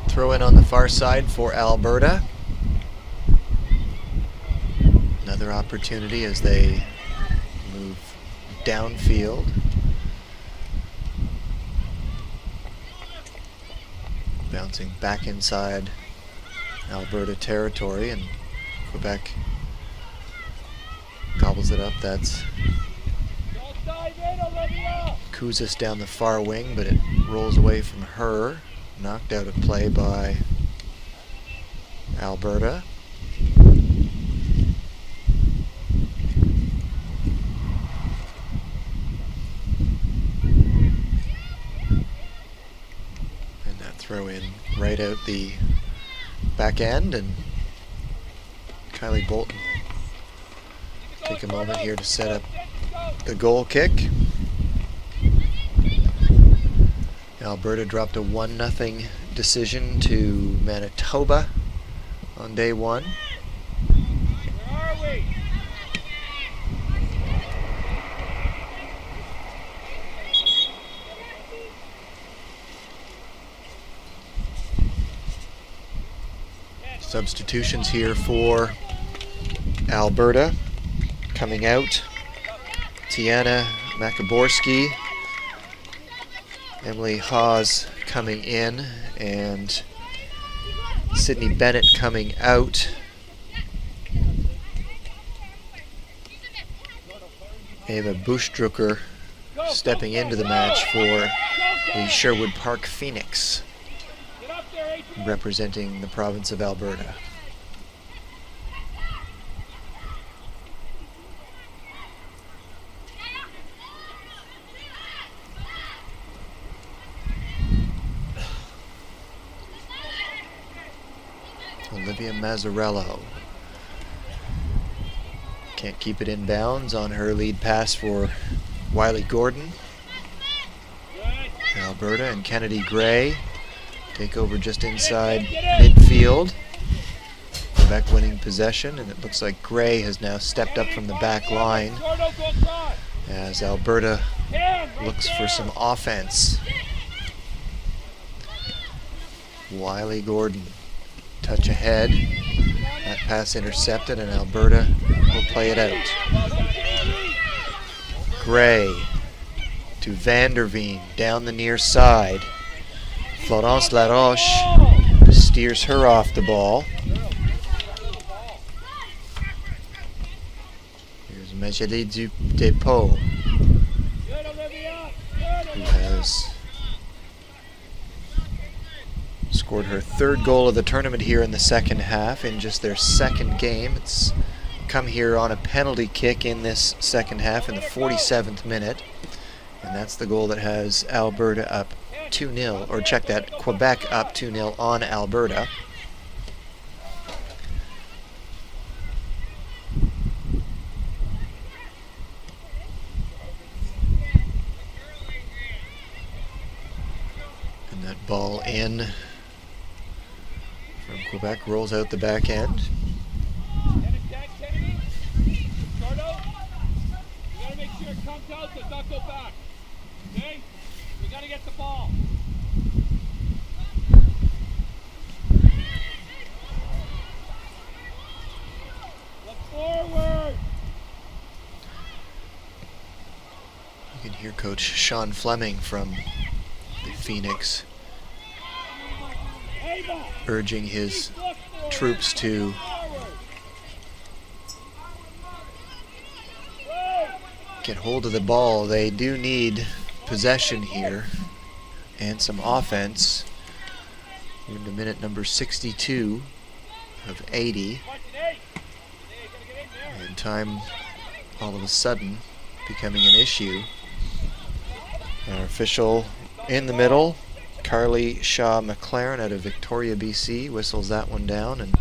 Throw in on the far side for Alberta. Another opportunity as they move downfield. Bouncing back inside Alberta territory, and Quebec gobbles it up. That's Kouzes down the far wing, but it rolls away from her. Knocked out of play by Alberta. And that throw in right out the back end, and Kylie Bolton will take a moment here to set up the goal kick. Alberta dropped a 1-0 decision to Manitoba on day 1. Where are we? Substitutions here for Alberta. Coming out, Tiana Makaborski, Emily Hawes coming in, and Sydney Bennett coming out. Ava Buschdrucker stepping into the match for the Sherwood Park Phoenix, representing the province of Alberta. Olivia Mazzarello can't keep it in bounds on her lead pass for Wiley Gordon. Alberta and Kennedy Gray take over just inside midfield. Quebec winning possession, and it looks like Gray has now stepped up from the back line as Alberta looks for some offense. Wiley Gordon, touch ahead. That pass intercepted, and Alberta will play it out. Gray to Vanderveen down the near side. Florence Laroche steers her off the ball. Here's Magali Depot, who has scored her 3rd goal of the tournament here in the second half in just their 2nd game. It's come here on a penalty kick in this second half in the 47th minute. And that's the goal that has Alberta up 2-0, or check that, Quebec up 2-0 on Alberta. And that ball in from Quebec rolls out the back end. Make sure it comes out, does not go back. Okay? We gotta get the ball. Look forward. You can hear Coach Sean Fleming from the Phoenix urging his troops to get hold of the ball. They do need possession here and some offense. We're into minute number 62 of 80. And time all of a sudden becoming an issue. Our official in the middle, Carly Shaw McLaren out of Victoria, BC, whistles that one down, and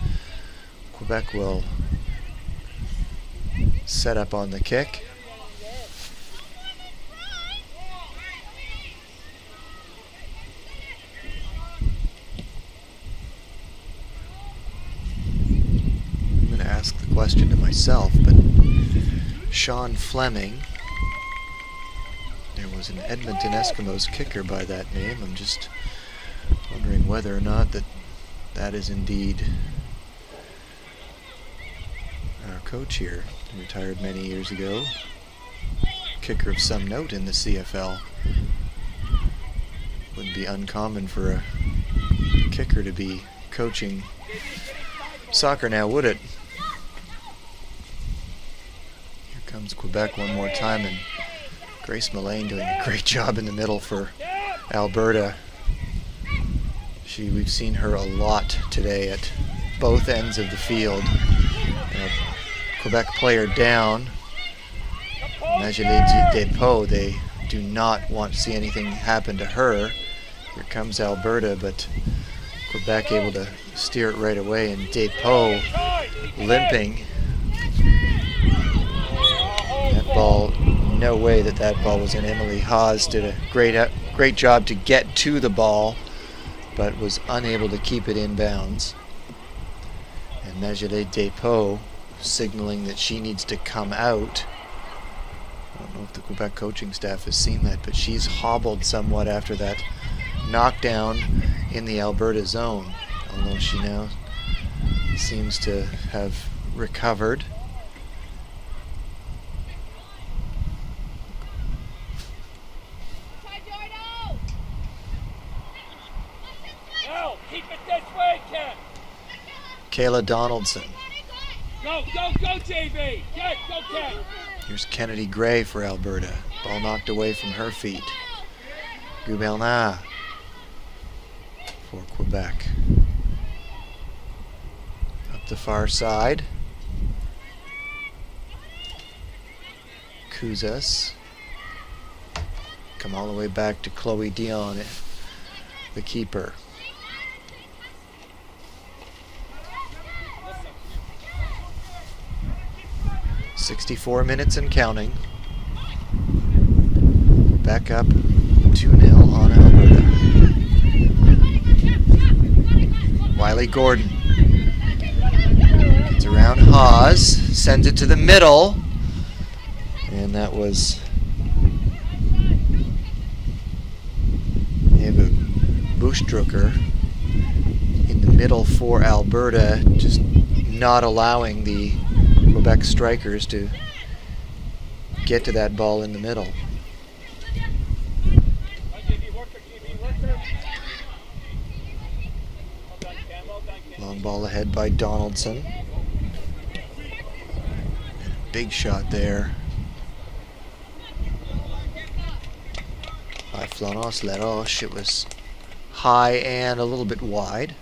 Quebec will set up on the kick. Ask the question to myself, but Sean Fleming, there was an Edmonton Eskimos kicker by that name. I'm just wondering whether or not that is indeed our coach here, who retired many years ago, kicker of some note in the CFL. Wouldn't be uncommon for a kicker to be coaching soccer now, would it? Comes Quebec one more time, and Grace Mullane doing a great job in the middle for Alberta. We've seen her a lot today at both ends of the field. Quebec player down. Majelet Depot, they do not want to see anything happen to her. Here comes Alberta, but Quebec able to steer it right away, and Depot limping. That ball, no way that ball was in. Emily Haas did a great job to get to the ball, but was unable to keep it in bounds. And Majelet Depot signaling that she needs to come out. I don't know if the Quebec coaching staff has seen that, but she's hobbled somewhat after that knockdown in the Alberta zone, although she now seems to have recovered. Kayla Donaldson. Go, JV! Go, Ken! Here's Kennedy Gray for Alberta. Ball knocked away from her feet. Gubernat for Quebec. Up the far side. Kuzas. Come all the way back to Chloe Dion, the keeper. 64 minutes and counting. Back up 2-0 on Alberta. Wiley Gordon gets around Haas, sends it to the middle, and that was Eva Buschdrucker in the middle for Alberta, just not allowing the Quebec strikers to get to that ball in the middle. Long ball ahead by Donaldson. Big shot there by Florence Laroche. It was high and a little bit wide.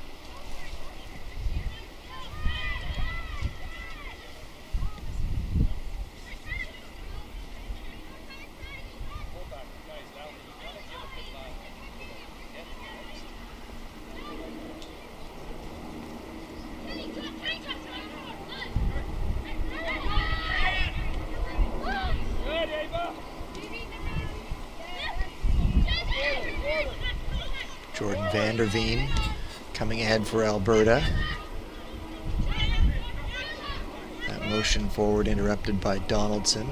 Jordan Vanderveen coming ahead for Alberta. That motion forward interrupted by Donaldson.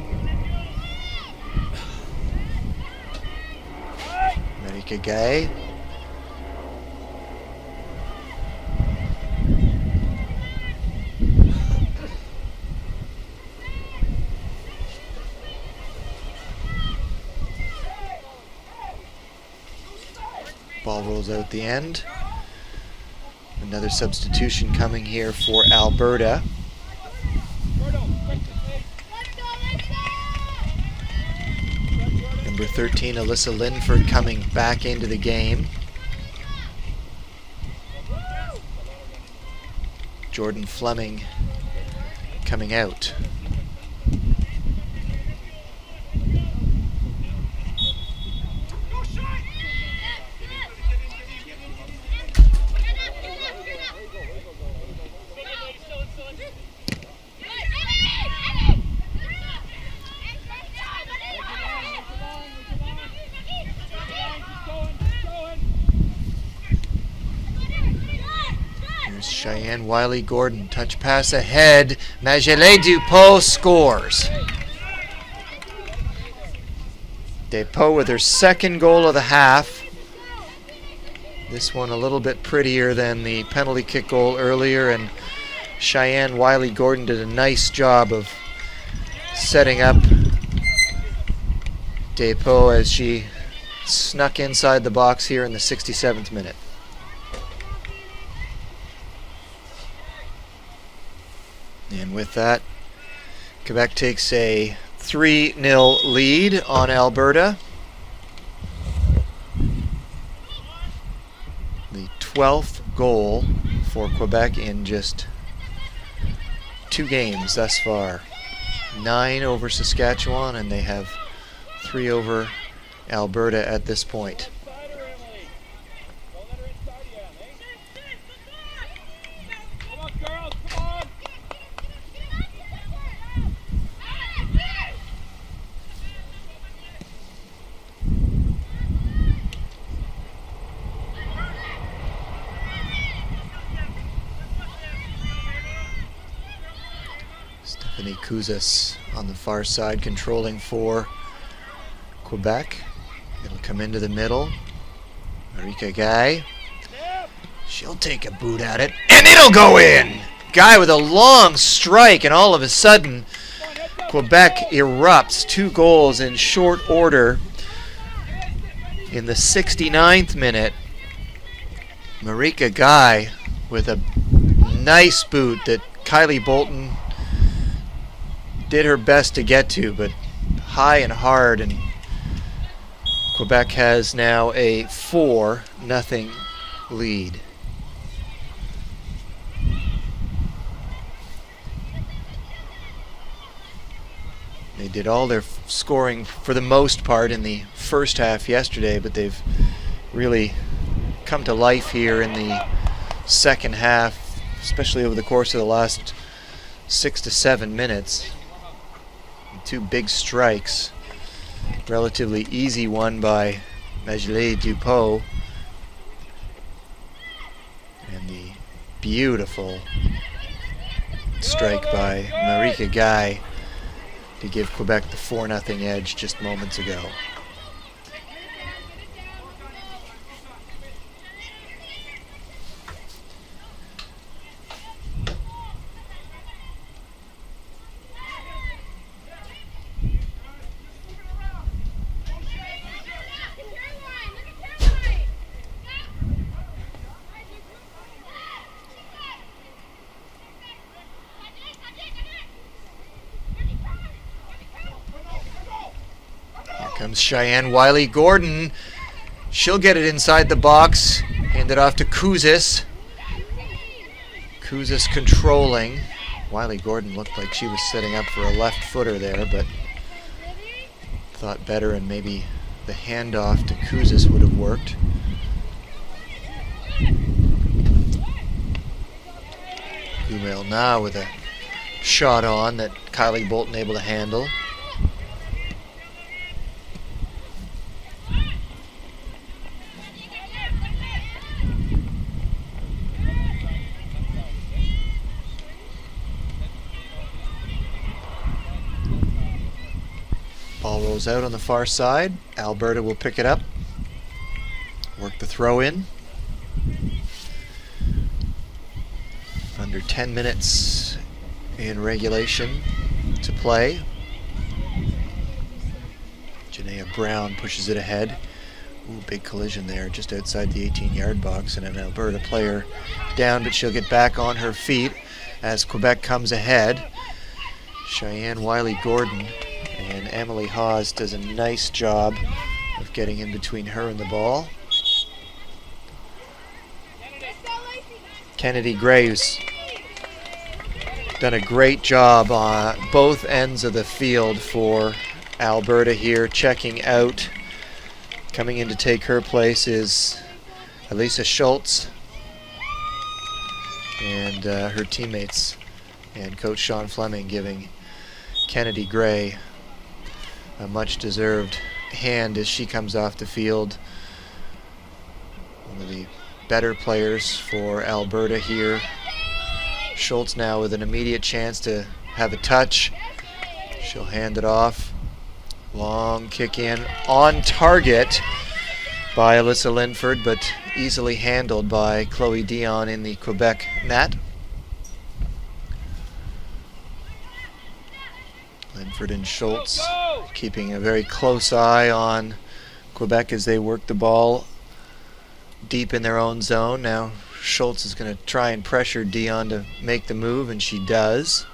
Marika Gay. Ball rolls out the end. Another substitution coming here for Alberta. Number 13, Alyssa Linford, coming back into the game. Jordan Fleming coming out. Cheyenne Wiley-Gordon, touch pass ahead. Magelé Dupont scores. Dupont with her second goal of the half. This one a little bit prettier than the penalty kick goal earlier, and Cheyenne Wiley-Gordon did a nice job of setting up Dupont as she snuck inside the box here in the 67th minute. And with that, Quebec takes a 3-0 lead on Alberta. The 12th goal for Quebec in just 2 games thus far. 9 over Saskatchewan, and they have 3 over Alberta at this point. Stephanie Kouzas on the far side controlling for Quebec. It'll come into the middle. Marika Guy. She'll take a boot at it, and it'll go in! Guy with a long strike, and all of a sudden, Quebec erupts. 2 goals in short order. In the 69th minute, Marika Guy with a nice boot that Kylie Bolton did her best to get to, but high and hard, and Quebec has now a 4-0 lead. They did all their scoring for the most part in the first half yesterday, but they've really come to life here in the second half, especially over the course of the last 6 to 7 minutes. 2 big strikes. Relatively easy one by Magelé Dupont. And the beautiful strike by Marika Guy to give Quebec the 4-0 edge just moments ago. Comes Cheyenne Wiley-Gordon. She'll get it inside the box. Hand it off to Kouzas. Kouzas controlling. Wiley-Gordon looked like she was setting up for a left footer there, but thought better, and maybe the handoff to Kouzas would have worked. Gumel now with a shot on that Kylie Bolton able to handle. rolls out on the far side. Alberta will pick it up. Work the throw in. Under 10 minutes in regulation to play. Janaea Brown pushes it ahead. Ooh, big collision there just outside the 18-yard box, and an Alberta player down, but she'll get back on her feet as Quebec comes ahead. Cheyenne Wiley-Gordon and Emily Hawes does a nice job of getting in between her and the ball. Kennedy Graves done a great job on both ends of the field for Alberta here, checking out. Coming in to take her place is Elisa Schultz and her teammates, and Coach Sean Fleming giving Kennedy Gray a much-deserved hand as she comes off the field. One of the better players for Alberta here. Schultz now with an immediate chance to have a touch. She'll hand it off. Long kick in on target by Alyssa Linford, but easily handled by Chloe Dion in the Quebec net. Linford and Schultz keeping a very close eye on Quebec as they work the ball deep in their own zone. Now Schultz is going to try and pressure Dion to make the move, and she does.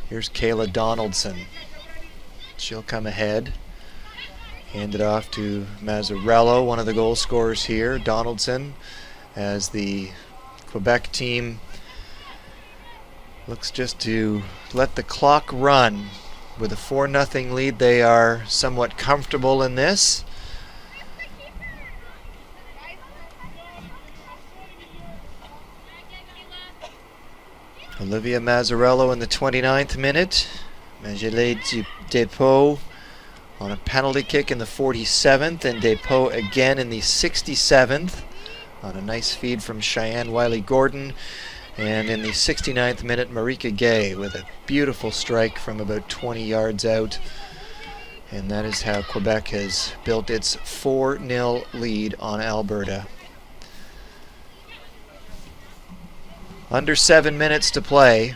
Here's Kayla Donaldson. She'll come ahead. Hand it off to Mazzarello, one of the goal scorers here. Donaldson, as the Quebec team looks just to let the clock run. With a 4-0 lead, they are somewhat comfortable in this. Olivia Mazzarello in the 29th minute. Magele Depot on a penalty kick in the 47th, and Depot again in the 67th on a nice feed from Cheyenne Wiley-Gordon. And in the 69th minute, Marika Gay with a beautiful strike from about 20 yards out. And that is how Quebec has built its 4-0 lead on Alberta. Under 7 minutes to play,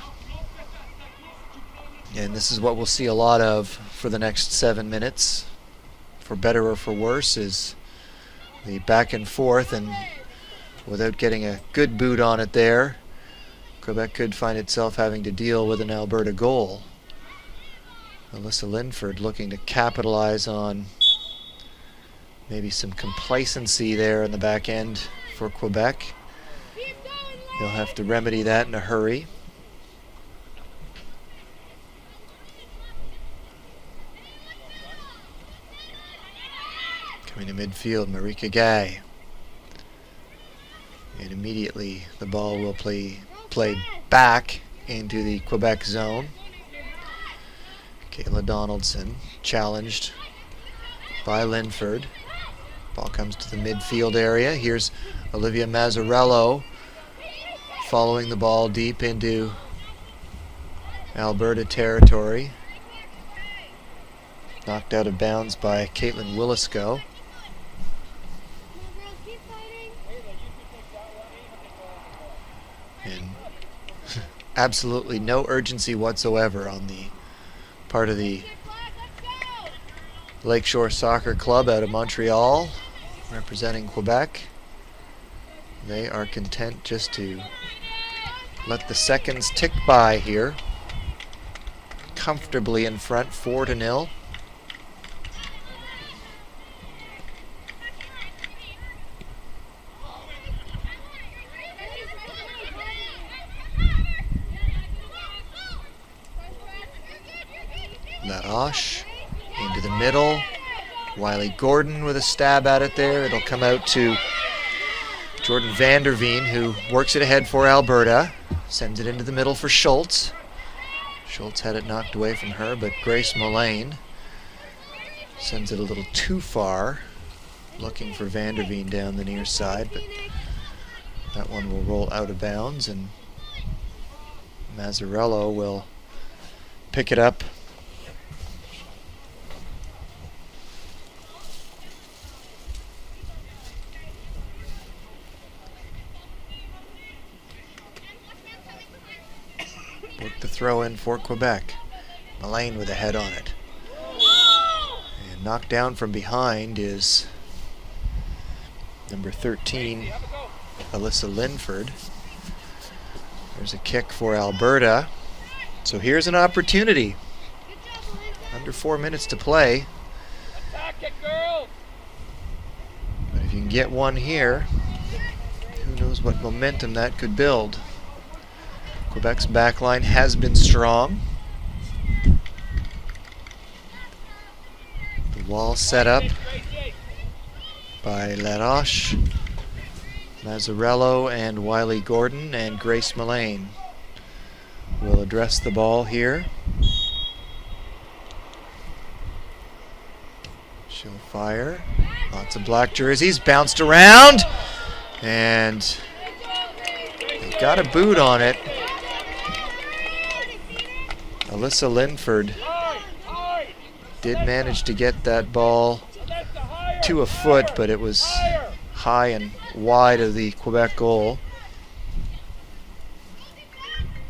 and this is what we'll see a lot of for the next 7 minutes, for better or for worse, is the back and forth, and without getting a good boot on it there, Quebec could find itself having to deal with an Alberta goal. Alyssa Linford looking to capitalize on maybe some complacency there in the back end for Quebec. They'll have to remedy that in a hurry. Coming to midfield, Marika Gay. And immediately the ball will play back into the Quebec zone. Kayla Donaldson challenged by Linford. Ball comes to the midfield area. Here's Olivia Mazzarello following the ball deep into Alberta territory. Knocked out of bounds by Caitlin Willisco. And absolutely no urgency whatsoever on the part of the Lakeshore Soccer Club out of Montreal, representing Quebec. They are content just to let the seconds tick by here. Comfortably in front, 4-0. Laroche into the middle. Wiley-Gordon with a stab at it there. It'll come out to Jordan Vanderveen, who works it ahead for Alberta. Sends it into the middle for Schultz. Schultz had it knocked away from her, but Grace Mullane sends it a little too far. Looking for Vanderveen down the near side, but that one will roll out of bounds, and Mazzarello will pick it up throw in for Quebec. Mullane with a head on it. And knocked down from behind is number 13, Alyssa Linford. There's a kick for Alberta. So here's an opportunity. Under 4 minutes to play. Attack it, girl! But if you can get one here, who knows what momentum that could build. Quebec's backline has been strong. The wall set up by Laroche, Mazzarello, and Wiley Gordon, and Grace Mullane will address the ball here. She'll fire. Lots of black jerseys, bounced around, and they got a boot on it. Alyssa Linford did manage to get that ball to a foot, but it was high and wide of the Quebec goal.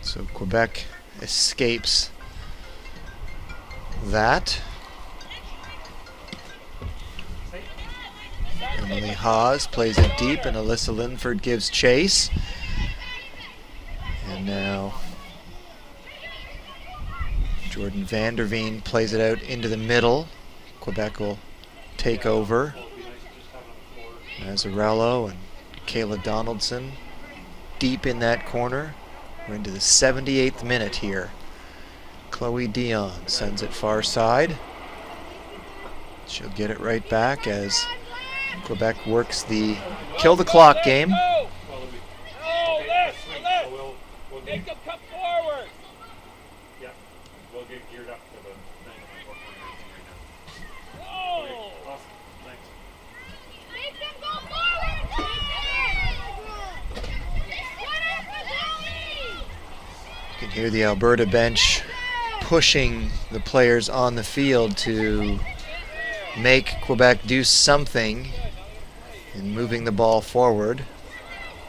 So Quebec escapes that. Emily Haas plays it deep, and Alyssa Linford gives chase. And now Jordan Vanderveen plays it out into the middle. Quebec will take over. Mazzarello and Kayla Donaldson deep in that corner. We're into the 78th minute here. Chloe Dion sends it far side. She'll get it right back as Quebec works the kill the clock game. No, this. Make them come forward. Yeah, we'll get geared up for the 9:04 right now. Oh. Awesome. Thanks. Make them go forward! You can hear the Alberta bench pushing the players on the field to make Quebec do something in moving the ball forward.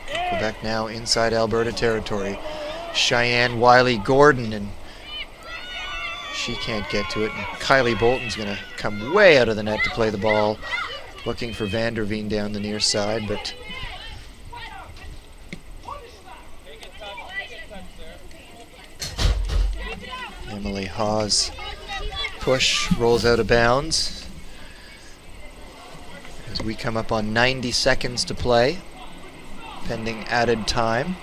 Quebec now inside Alberta territory. Cheyenne Wiley Gordon, and she can't get to it. And Kylie Bolton's going to come way out of the net to play the ball, looking for Vanderveen down the near side, but Emily Haas push rolls out of bounds as we come up on 90 seconds to play, pending added time.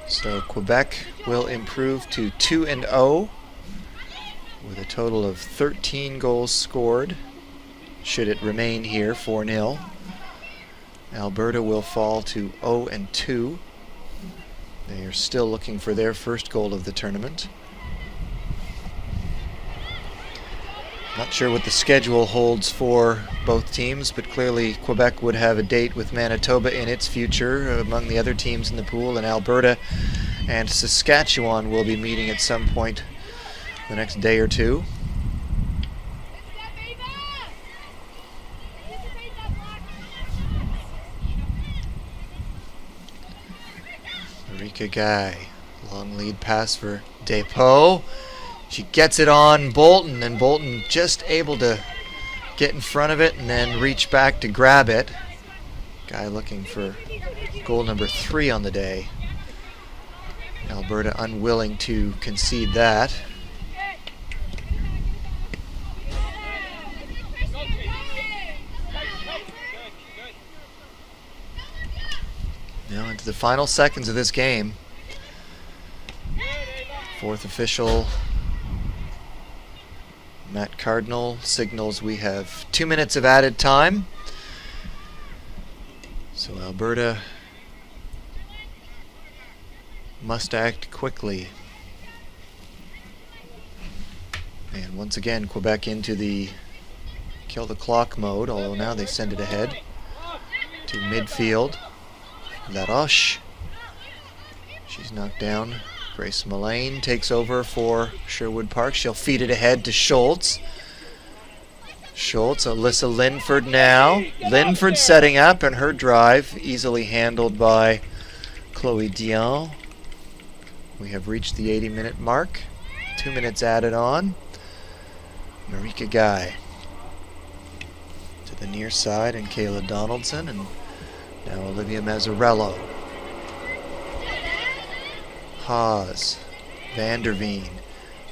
So Quebec will improve to 2-0 with a total of 13 goals scored, should it remain here 4-0. Alberta will fall to 0-2. They are still looking for their first goal of the tournament. Not sure what the schedule holds for both teams, but clearly Quebec would have a date with Manitoba in its future among the other teams in the pool, and Alberta and Saskatchewan will be meeting at some point the next day or two. Marika Guy, long lead pass for Despots. She gets it on Bolton, and Bolton just able to get in front of it and then reach back to grab it. Guy looking for goal number 3 on the day. Alberta unwilling to concede that. Now into the final seconds of this game. Fourth official, Matt Cardinal, signals we have 2 minutes of added time. So Alberta must act quickly. And once again, Quebec into the kill the clock mode, although now they send it ahead to midfield. Laroche, she's knocked down. Grace Mullane takes over for Sherwood Park. She'll feed it ahead to Schultz. Schultz, Alyssa Linford now. Linford setting up, and her drive easily handled by Chloe Dion. We have reached the 80-minute mark. 2 minutes added on. Marika Guy to the near side, and Kayla Donaldson, and now Olivia Mazzarello. Haas, Vanderveen,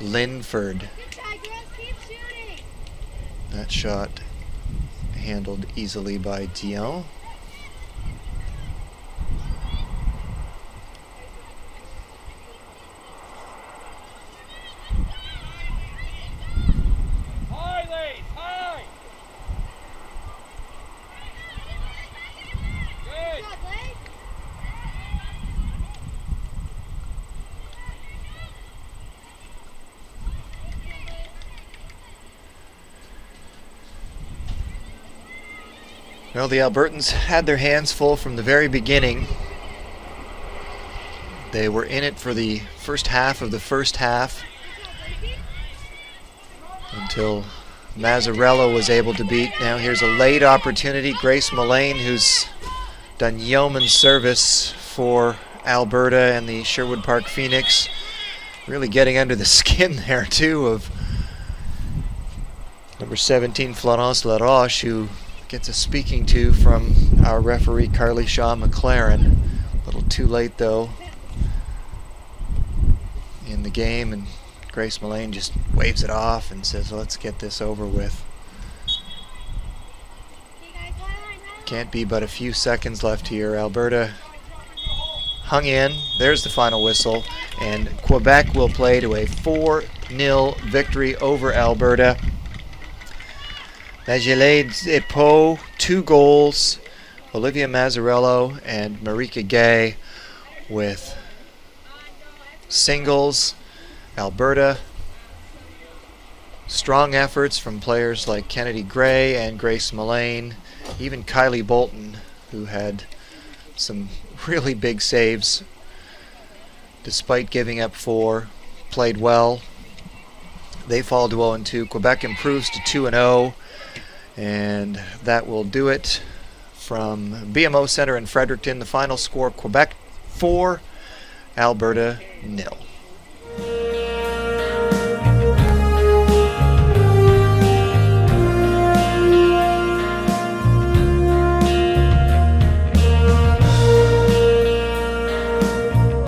Linford. That shot handled easily by Dion. High, Lace, high. Good. Well, the Albertans had their hands full from the very beginning. They were in it for the first half of the first half until Mazzarello was able to beat. Now here's a late opportunity. Grace Mullane, who's done yeoman service for Alberta and the Sherwood Park Phoenix, really getting under the skin there too of number 17 Florence Laroche, who gets a speaking to from our referee Carly Shaw McLaren. A little too late though in the game, and Grace Mullane just waves it off and says, let's get this over with. Can't be but a few seconds left here. Alberta hung in. There's the final whistle, and Quebec will play to a 4-0 victory over Alberta. Magilade Epo, 2 goals. Olivia Mazzarello and Marika Gay with singles. Alberta, strong efforts from players like Kennedy Gray and Grace Mullane. Even Kylie Bolton, who had some really big saves despite giving up 4, played well. They fall to 0-2. Quebec improves to 2-0. And that will do it from BMO Center in Fredericton. The final score, Quebec 4, Alberta 0.